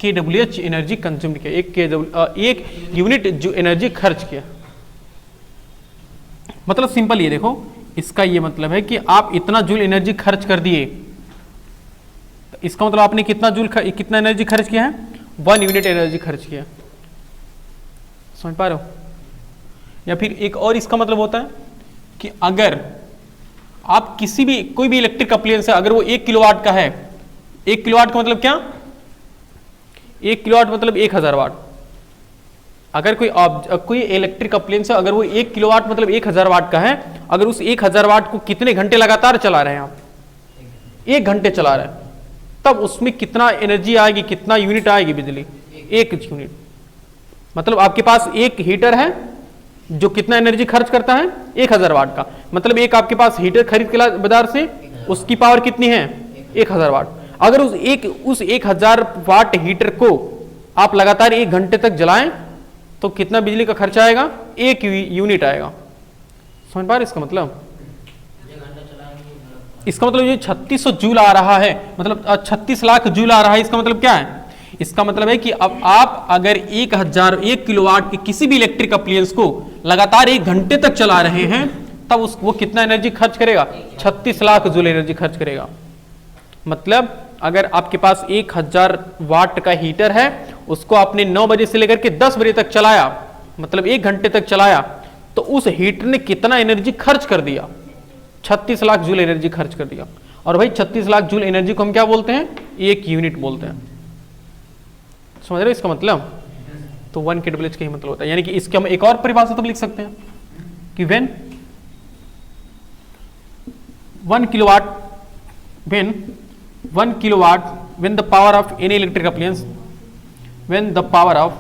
kWh एनर्जी कंज्यूम किया, 1 यूनिट जो एनर्जी खर्च किया। मतलब सिंपल ये देखो, इसका ये मतलब है कि आप इतना जूल एनर्जी खर्च कर दिए, तो इसका मतलब आपने कितना एनर्जी खर्च किया है? 1 यूनिट एनर्जी खर्च किया। समझ पा रहे हो? या फिर एक और इसका मतलब होता है कि अगर आप कोई भी इलेक्ट्रिक अप्लायंस है, अगर वो 1 किलोवाट का है, 1 किलोवाट का मतलब क्या? 1 किलोवाट मतलब 1000 वाट। अगर कोई इलेक्ट्रिक अप्लायंस है, अगर वो 1 किलोवाट मतलब 1000 वाट का है, अगर उस 1000 वाट को कितने घंटे लगातार चला रहे हैं आप? 1 घंटे चला रहे हैं, तब उसमें कितना एनर्जी आएगी, कितना यूनिट आएगी बिजली? 1 यूनिट। मतलब आपके पास एक हीटर है जो कितना एनर्जी खर्च करता है? 1000 वाट का। मतलब एक आपके पास हीटर खरीद के बाजार से, उसकी पावर कितनी है? 1000 वाट। अगर उस 1000 वाट हीटर को आप लगातार 1 घंटे तक जलाएं तो कितना बिजली का खर्चा आएगा? 1 यूनिट आएगा। समझ पा रहे इसका मतलब? इसका मतलब ये 3600 जूल आ रहा है, मतलब 36 लाख जूल आ रहा है। इसका मतलब क्या है? इसका मतलब है कि अब आप अगर 1 किलोवाट के किसी भी इलेक्ट्रिक अप्लायंस को लगातार 1 घंटे तक चला रहे हैं, तब वो कितना एनर्जी खर्च करेगा? 36 लाख जूल एनर्जी खर्च करेगा। मतलब अगर आपके पास 1000 वाट का हीटर है, उसको आपने 9 बजे से लेकर के 10 बजे तक चलाया, मतलब 1 घंटे तक चलाया, तो उस हीटर ने कितना एनर्जी खर्च कर दिया? 36 लाख जूल एनर्जी खर्च कर दिया। और भाई 36 लाख जूल एनर्जी को हम क्या बोलते हैं? 1 यूनिट बोलते हैं। समझ रहे हो इसका मतलब? तो 1 kWh का ही मतलब होता है। यानी कि इसके हम एक और परिभाषा तो लिख सकते हैं कि when 1 kilowatt when the power of any electric appliance, when the power of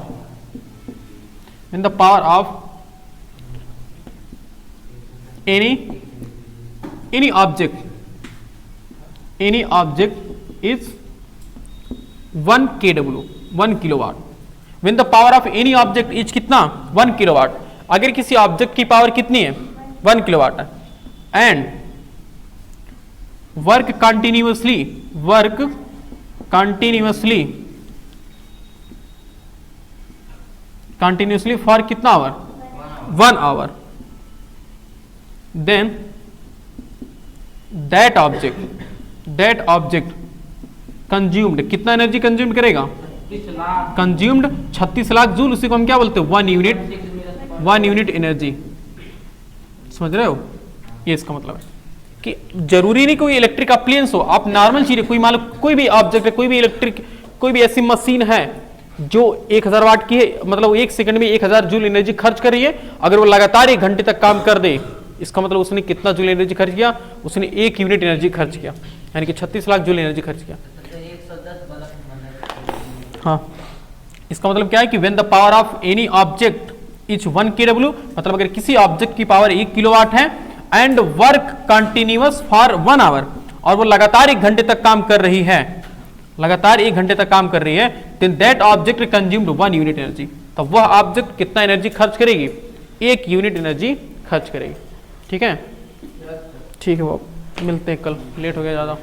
any object is 1 kW, 1 kilowatt, when the power of any object is कितना? 1 kilowatt। अगर किसी ऑब्जेक्ट की पावर कितनी है? 1 किलोवाट है, एंड वर्क कंटिन्यूसली फॉर कितना hour? 1 hour, then that object consumed, कितना energy consume करेगा? Consumed 36 lakh joule. उसी को हम क्या बोलते हैं? 1 यूनिट एनर्जी। समझ रहे हो? ये इसका मतलब है कि जरूरी नहीं कोई इलेक्ट्रिक अप्लायंस हो, आप नॉर्मल चीजें, कोई मान लो कोई भी ऑब्जेक्ट है, कोई भी ऐसी मशीन है जो 1000 वाट की है, मतलब 1 सेकंड में 1000 जूल एनर्जी खर्च कर रही है, अगर वो लगातार 1 घंटे तक काम कर दे, इसका मतलब उसने कितना जूल एनर्जी खर्च किया? उसने 1 यूनिट एनर्जी खर्च किया, यानी कि 36 लाख जूल एनर्जी खर्च किया। हाँ, इसका मतलब क्या है कि when the power of any object is 1 kW, मतलब अगर किसी ऑब्जेक्ट की पावर 1 किलोवाट है, and work continuous for 1 hour, और वो लगातार 1 घंटे तक काम कर रही है, then that object consumed 1 unit energy. तो वह ऑब्जेक्ट कितना एनर्जी खर्च करेगी? 1 यूनिट एनर्जी खर्च करेगी। ठीक है, वो मिलते हैं कल, लेट हो गया ज़्यादा।